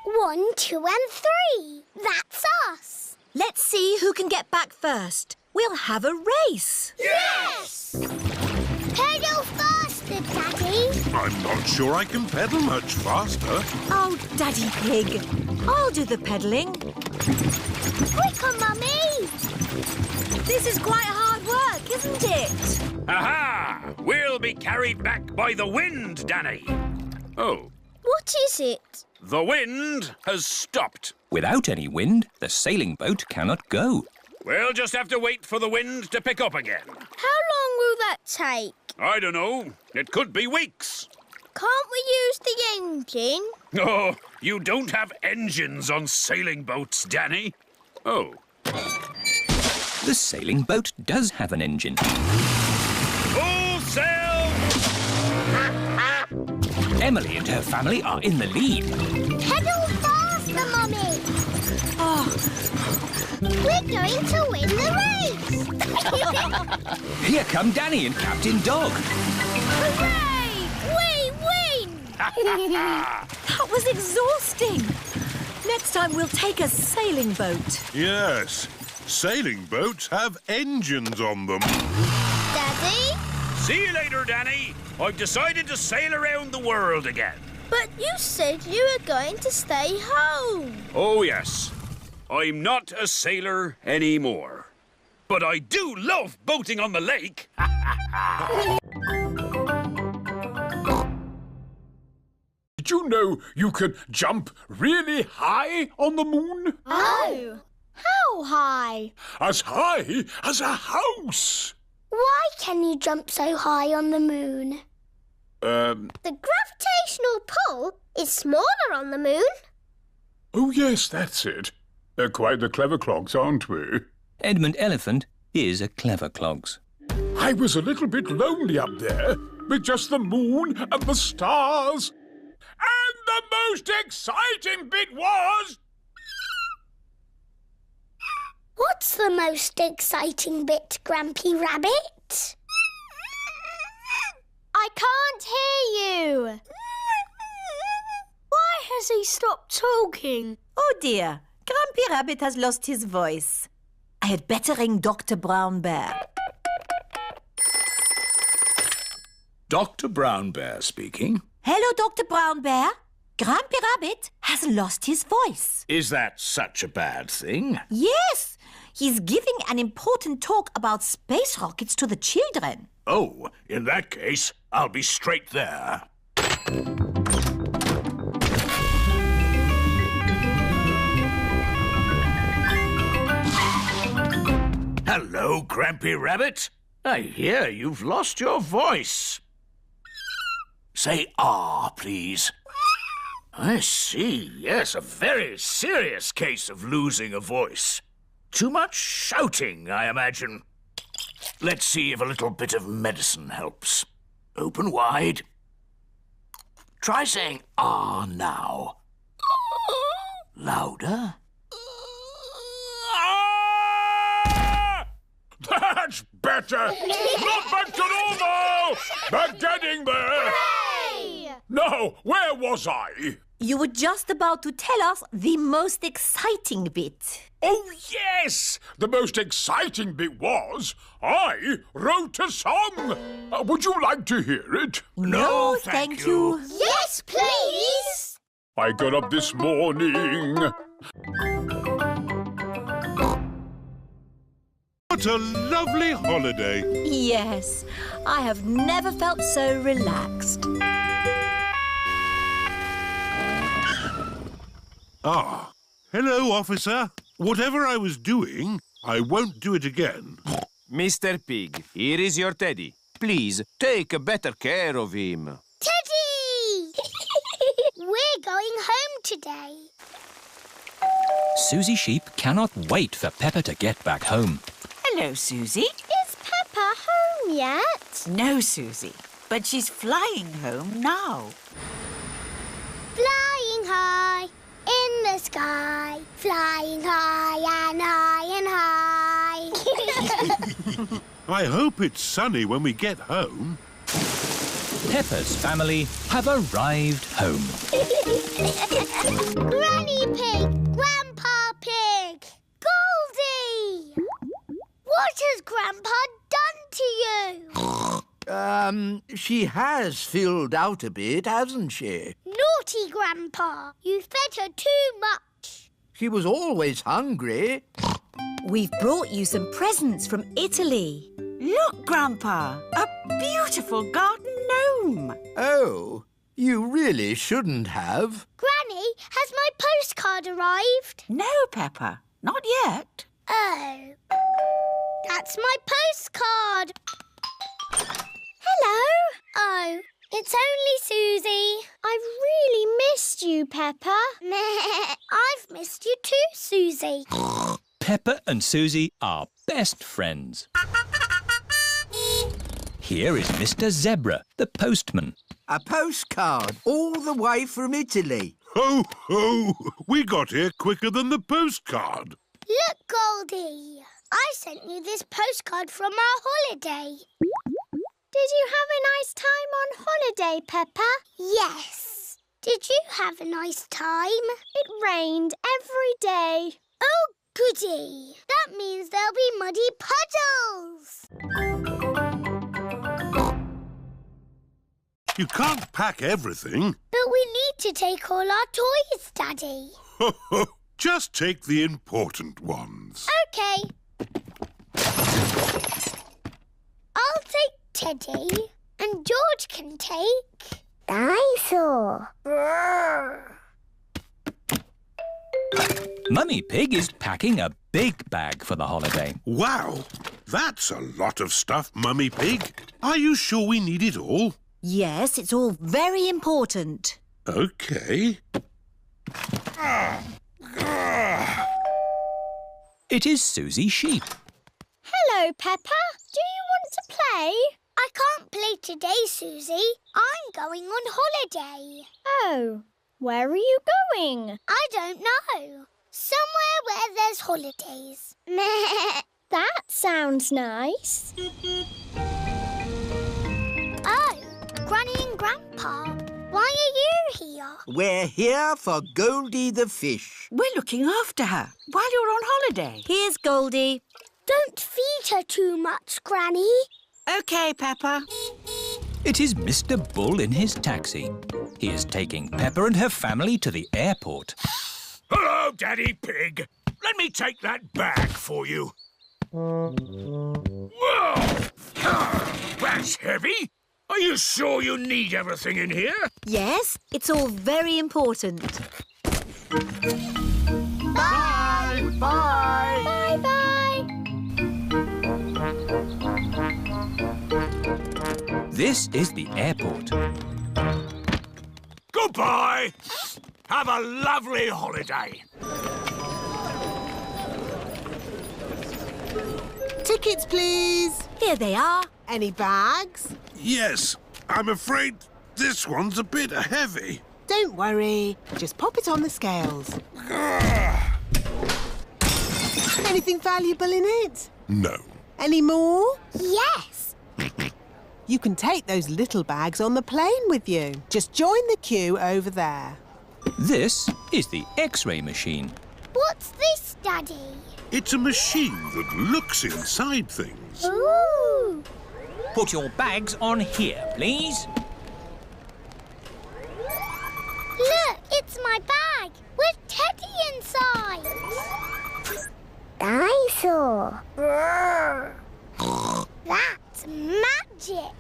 1, 2 and 3. That's us. Let's see who can get back first. We'll have a race. Yes! Pedal faster, Daddy. I'm not sure I can pedal much faster. Oh, Daddy Pig. I'll do the pedalling. Quicker, Mummy. This is quite hard work, isn't it? Aha! We'll be carried back by the wind, Danny. Oh, What is it? the wind has stopped. Without any wind, the sailing boat cannot go. We'll just have to wait for the wind to pick up again. How long will that take? I don't know. It could be weeks. Can't we use the engine? Oh, you don't have engines on sailing boats, Danny. Oh. The sailing boat does have an engine. Full sail! Emily and her family are in the lead. Pedal faster, Mummy. We're going to win the race. Here come Danny and Captain Dog. Hooray! We win! That was exhausting. Next time we'll take a sailing boat. Yes, sailing boats have engines on them. Daddy? See you later, Danny. I've decided to sail around the world again. But you said you were going to stay home. Oh, yes. I'm not a sailor anymore. But I do love boating on the lake. Did you know you can jump really high on the moon? Oh! How high? As high as a house. Why can you jump so high on the moon? The gravitational pull is smaller on the moon. Oh, yes, that's it. They're quite the clever clogs, aren't we? Edmund Elephant is a clever clogs. I was a little bit lonely up there with just the moon and the stars. And the most exciting bit was... What's the most exciting bit, Grampy Rabbit? I can't hear you. Why has he stopped talking? Oh dear, Grumpy Rabbit has lost his voice. I had better ring Dr. Brown Bear. Dr. Brown Bear speaking. Hello, Dr. Brown Bear. Grumpy Rabbit has lost his voice. Is that such a bad thing? Yes, he's giving an important talk about space rockets to the children. Oh, in that case, I'll be straight there. Hello, Grampy Rabbit. I hear you've lost your voice. Say ah, please. I see, yes, a very serious case of losing a voice. Too much shouting, I imagine. Let's see if a little bit of medicine helps. Open wide. Try saying ah now. Louder. That's better! Not back to normal! Back getting there! Hooray! Now, where was I? You were just about to tell us the most exciting bit. Oh, yes! The most exciting bit was I wrote a song. Would you like to hear it? No, thank you. Yes, please! I got up this morning. What a lovely holiday. Yes, I have never felt so relaxed. Ah, hello, officer. Whatever I was doing, I won't do it again. Mr. Pig, here is your teddy. Please, take better care of him. Teddy! We're going home today. Suzy Sheep cannot wait for Peppa to get back home. Hello, Suzy. Is Peppa home yet? No, Suzy, but she's flying home now. Flying high in the sky. Flying high and high and high. I hope it's sunny when we get home. Peppa's family have arrived home. Granny Pig! Grandpa Pig! Goldie! What has Grandpa done to you? She has filled out a bit, hasn't she? Naughty Grandpa! You fed her too much. She was always hungry. We've brought you some presents from Italy. Look, Grandpa, a beautiful garden gnome. Oh, you really shouldn't have. Granny, has my postcard arrived? No, Peppa, not yet. Oh. That's my postcard. Hello. Oh, it's only Suzy. I've really missed you, Peppa. I've missed you too, Suzy. Peppa and Suzy are best friends. Here is Mr. Zebra, the postman. A postcard all the way from Italy. Ho, ho! We got here quicker than the postcard. Look, Goldie. I sent you this postcard from our holiday. Did you have a nice time on holiday, Peppa? Yes. Did you have a nice time? It rained every day. Oh, goody. That means there'll be muddy puddles. You can't pack everything. But we need to take all our toys, Daddy. Just take the important ones. OK. I'll take Teddy, and George can take... Dinosaur. Mummy Pig is packing a big bag for the holiday. Wow, that's a lot of stuff, Mummy Pig. Are you sure we need it all? Yes, it's all very important. OK. It is Suzy Sheep. Hello, Peppa. Do you want to play? I can't play today, Suzy. I'm going on holiday. Oh, where are you going? I don't know. Somewhere where there's holidays. That sounds nice. Oh, Granny and Grandpa, why are you here? We're here for Goldie the fish. We're looking after her while you're on holiday. Here's Goldie. Don't feed her too much, Granny. OK, Peppa. It is Mr. Bull in his taxi. He is taking Peppa and her family to the airport. Hello, Daddy Pig. Let me take that bag for you. Whoa! That's heavy. Are you sure you need everything in here? Yes, it's all very important. Bye! Bye! Bye-bye! This is the airport. Goodbye. Have a lovely holiday. Tickets, please. Here they are. Any bags? Yes, I'm afraid this one's a bit heavy. Don't worry. Just pop it on the scales. Anything valuable in it? No. Any more? Yes. You can take those little bags on the plane with you. Just join the queue over there. This is the X-ray machine. What's this, Daddy? It's a machine that looks inside things. Ooh. Put your bags on here, please. Look, it's my bag with Teddy inside. Dinosaur. That's magic.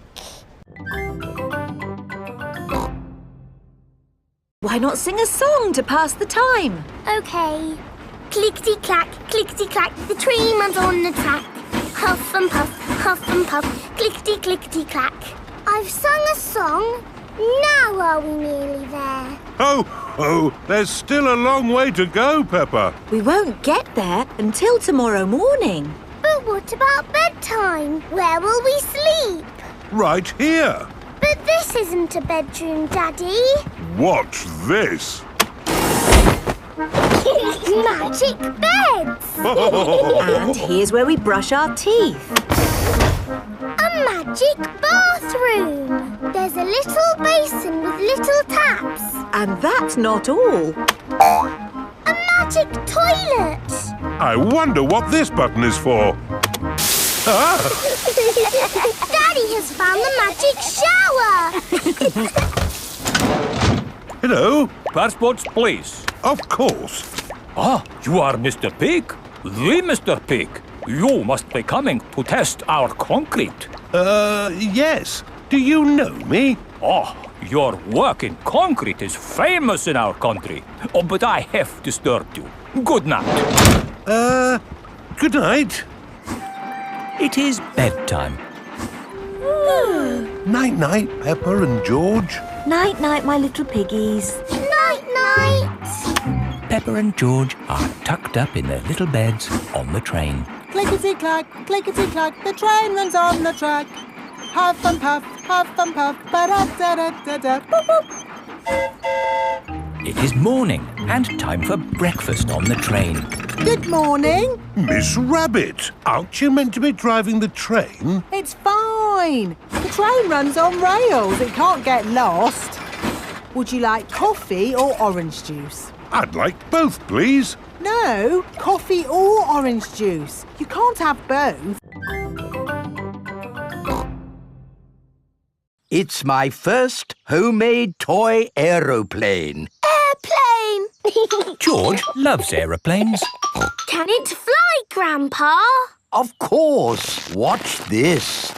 Why not sing a song to pass the time? OK. Clickety-clack, the train runs on the track. Huff and puff, clickety clickety clack. I've sung a song. Now are we nearly there? Oh, there's still a long way to go, Peppa. We won't get there until tomorrow morning. But what about bedtime? Where will we sleep? Right here. But this isn't a bedroom, Daddy. Watch this. Magic beds! And here's where we brush our teeth. A magic bathroom! There's a little basin with little taps. And that's not all. A magic toilet! I wonder what this button is for. Ah! Daddy has found the magic shower! Hello? Passports, please. Of course. Ah, you are Mr. Pig? The Mr. Pig. You must be coming to test our concrete. Yes. Do you know me? Oh, your work in concrete is famous in our country. Oh, but I have disturbed you. Good night. Good night. It is bedtime. Night-night, Peppa and George. Night-night, my little piggies. Night-night. Peppa and George are tucked up in their little beds on the train. Clickety-clack, clickety-clack, the train runs on the track. Huff and puff, ba-da-da-da-da, boop, boop. It is morning and time for breakfast on the train. Good morning. Miss Rabbit, aren't you meant to be driving the train? It's fine. The train runs on rails. It can't get lost. Would you like coffee or orange juice? I'd like both, please. No, coffee or orange juice. You can't have both. It's my first homemade toy aeroplane. Airplane! George loves aeroplanes. Can it fly, Grandpa? Of course. Watch this.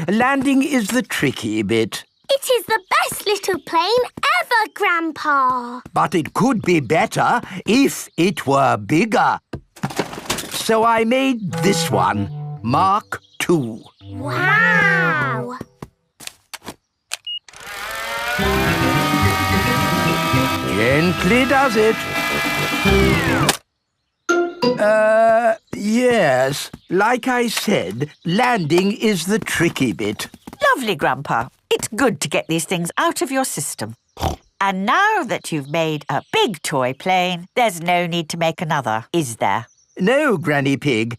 Landing is the tricky bit. It is the best little plane ever, Grandpa. But it could be better if it were bigger. So I made this one, Mark II. Wow! Gently does it. Yes. Like I said, landing is the tricky bit. Lovely, Grandpa. It's good to get these things out of your system. And now that you've made a big toy plane, there's no need to make another, is there? No, Granny Pig.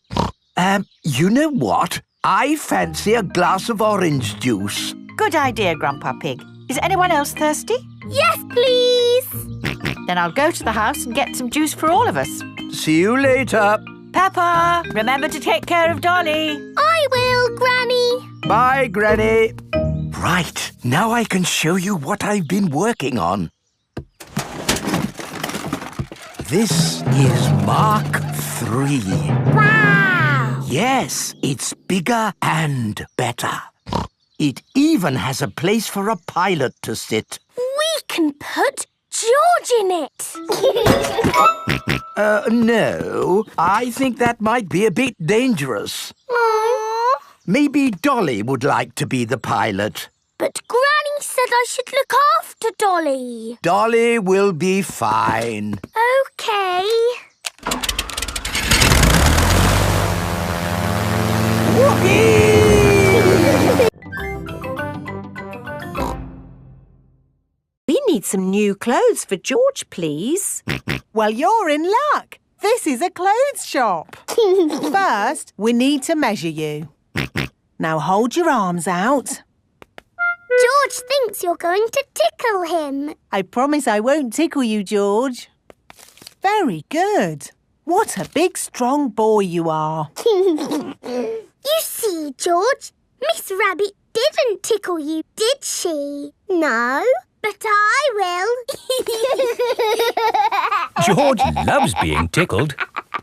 You know what? I fancy a glass of orange juice. Good idea, Grandpa Pig. Is anyone else thirsty? Yes, please. Then I'll go to the house and get some juice for all of us. See you later. Peppa, remember to take care of Dolly. I will, Granny. Bye, Granny. Right, now I can show you what I've been working on. This is Mark III. Wow! Yes, it's bigger and better. It even has a place for a pilot to sit. We can put George in it. No. I think that might be a bit dangerous. Maybe Dolly would like to be the pilot. But Granny said I should look after Dolly. Dolly will be fine. OK. We need some new clothes for George, please. Well, you're in luck. This is a clothes shop. First, we need to measure you. Now hold your arms out. George thinks you're going to tickle him. I promise I won't tickle you, George. Very good. What a big, strong boy you are. You see, George, Miss Rabbit didn't tickle you, did she? No, but I will. George loves being tickled.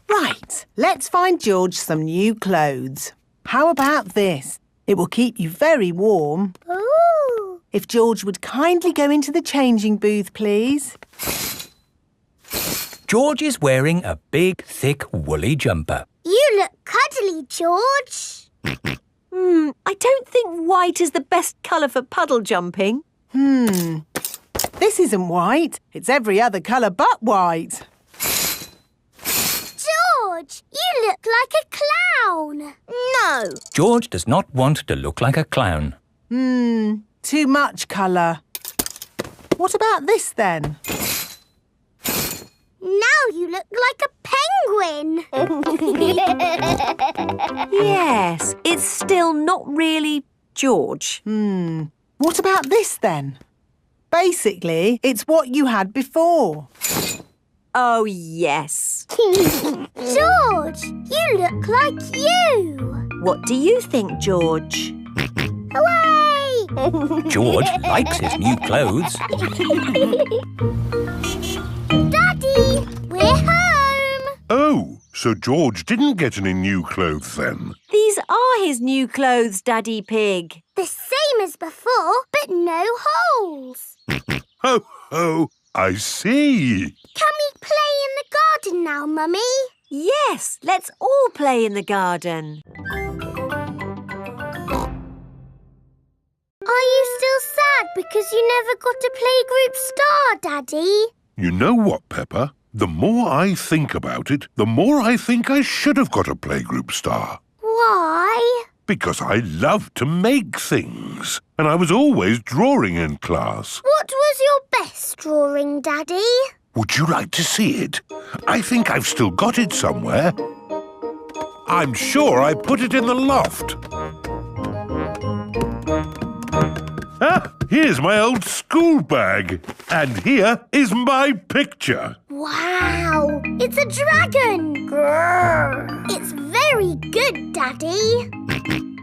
Right, let's find George some new clothes. How about this? It will keep you very warm. Ooh. If George would kindly go into the changing booth, please. George is wearing a big, thick, woolly jumper. You look cuddly, George. I don't think white is the best colour for puddle jumping. This isn't white. It's every other colour but white. George, you look like a clown. No. George does not want to look like a clown. Too much colour. What about this then? Now you look like a penguin. Yes, it's still not really George. What about this then? Basically, it's what you had before. Oh, yes. George, you look like you. What do you think, George? Hooray! George likes his new clothes. Daddy, we're home. Oh, so George didn't get any new clothes then? These are his new clothes, Daddy Pig. The same as before, but no holes. Ho, ho, I see. Can we play in the garden now, Mummy? Yes, let's all play in the garden. Are you still sad because you never got a playgroup star, Daddy? You know what, Peppa? The more I think about it, the more I think I should have got a playgroup star. Why? Because I love to make things. And I was always drawing in class. What was your best drawing, Daddy? Would you like to see it? I think I've still got it somewhere. I'm sure I put it in the loft. Ah, here's my old school bag. And here is my picture. Wow! It's a dragon! Grrr. It's very good, Daddy.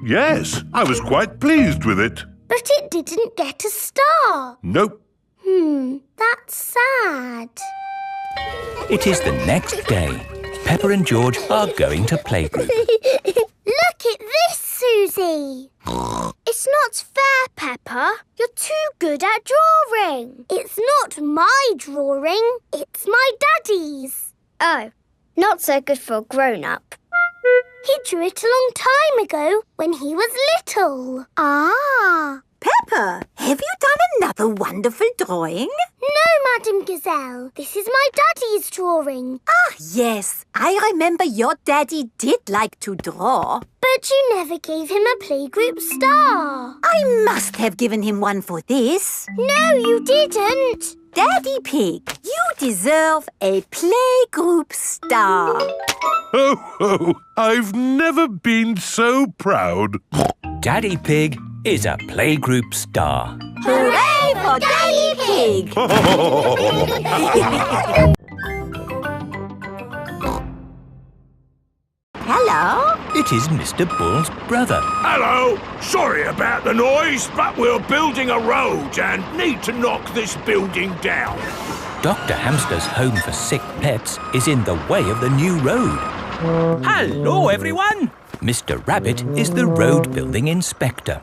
Yes, I was quite pleased with it. But it didn't get a star. Nope. That's sad. It is the next day. Peppa and George are going to playgroup. Look at this, Suzy. It's not fair, Peppa. You're too good at drawing. It's not my drawing. It's my Daddy's. Oh, not so good for a grown-up. He drew it a long time ago when he was little. Ah. Peppa, have you done another wonderful drawing? No, Madam Gazelle. This is my Daddy's drawing. Ah, yes. I remember your daddy did like to draw. But you never gave him a playgroup star. I must have given him one for this. No, you didn't. Daddy Pig, you deserve a playgroup star. Ho, ho! I've never been so proud. Daddy Pig is a playgroup star. Hooray for Daddy Pig! Hello? It is Mr. Bull's brother. Hello! Sorry about the noise, but we're building a road and need to knock this building down. Dr. Hamster's home for sick pets is in the way of the new road. Hello, everyone. Mr. Rabbit is the road building inspector.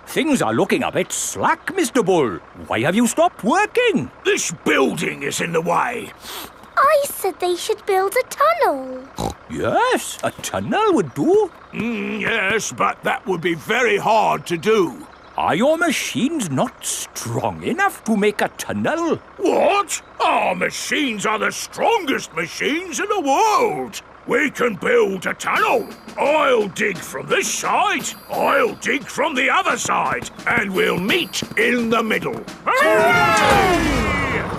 Things are looking a bit slack, Mr. Bull. Why have you stopped working? This building is in the way. I said they should build a tunnel. Yes, a tunnel would do. Yes, but that would be very hard to do. Are your machines not strong enough to make a tunnel? What? Our machines are the strongest machines in the world. We can build a tunnel. I'll dig from this side, I'll dig from the other side, and we'll meet in the middle. Hooray!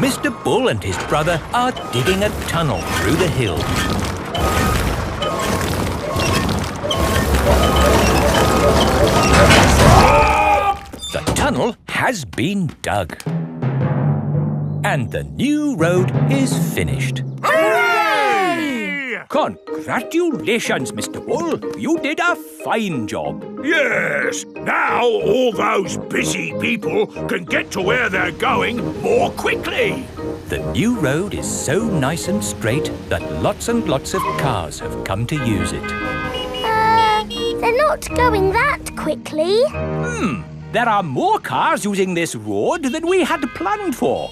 Mr. Bull and his brother are digging a tunnel through the hill. The tunnel has been dug. And the new road is finished. Hooray! Congratulations, Mr. Bull. You did a fine job. Yes, now all those busy people can get to where they're going more quickly. The new road is so nice and straight that lots and lots of cars have come to use it. They're not going that quickly. There are more cars using this road than we had planned for.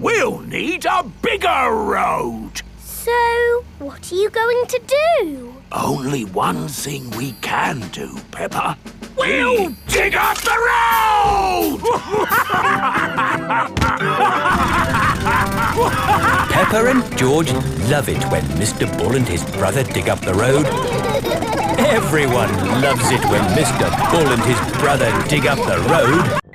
we'll need a bigger road. So, what are you going to do? Only one thing we can do, Peppa. We'll dig up the road! Peppa and George love it when Mr. Bull and his brother dig up the road. Everyone loves it when Mr. Bull and his brother dig up the road.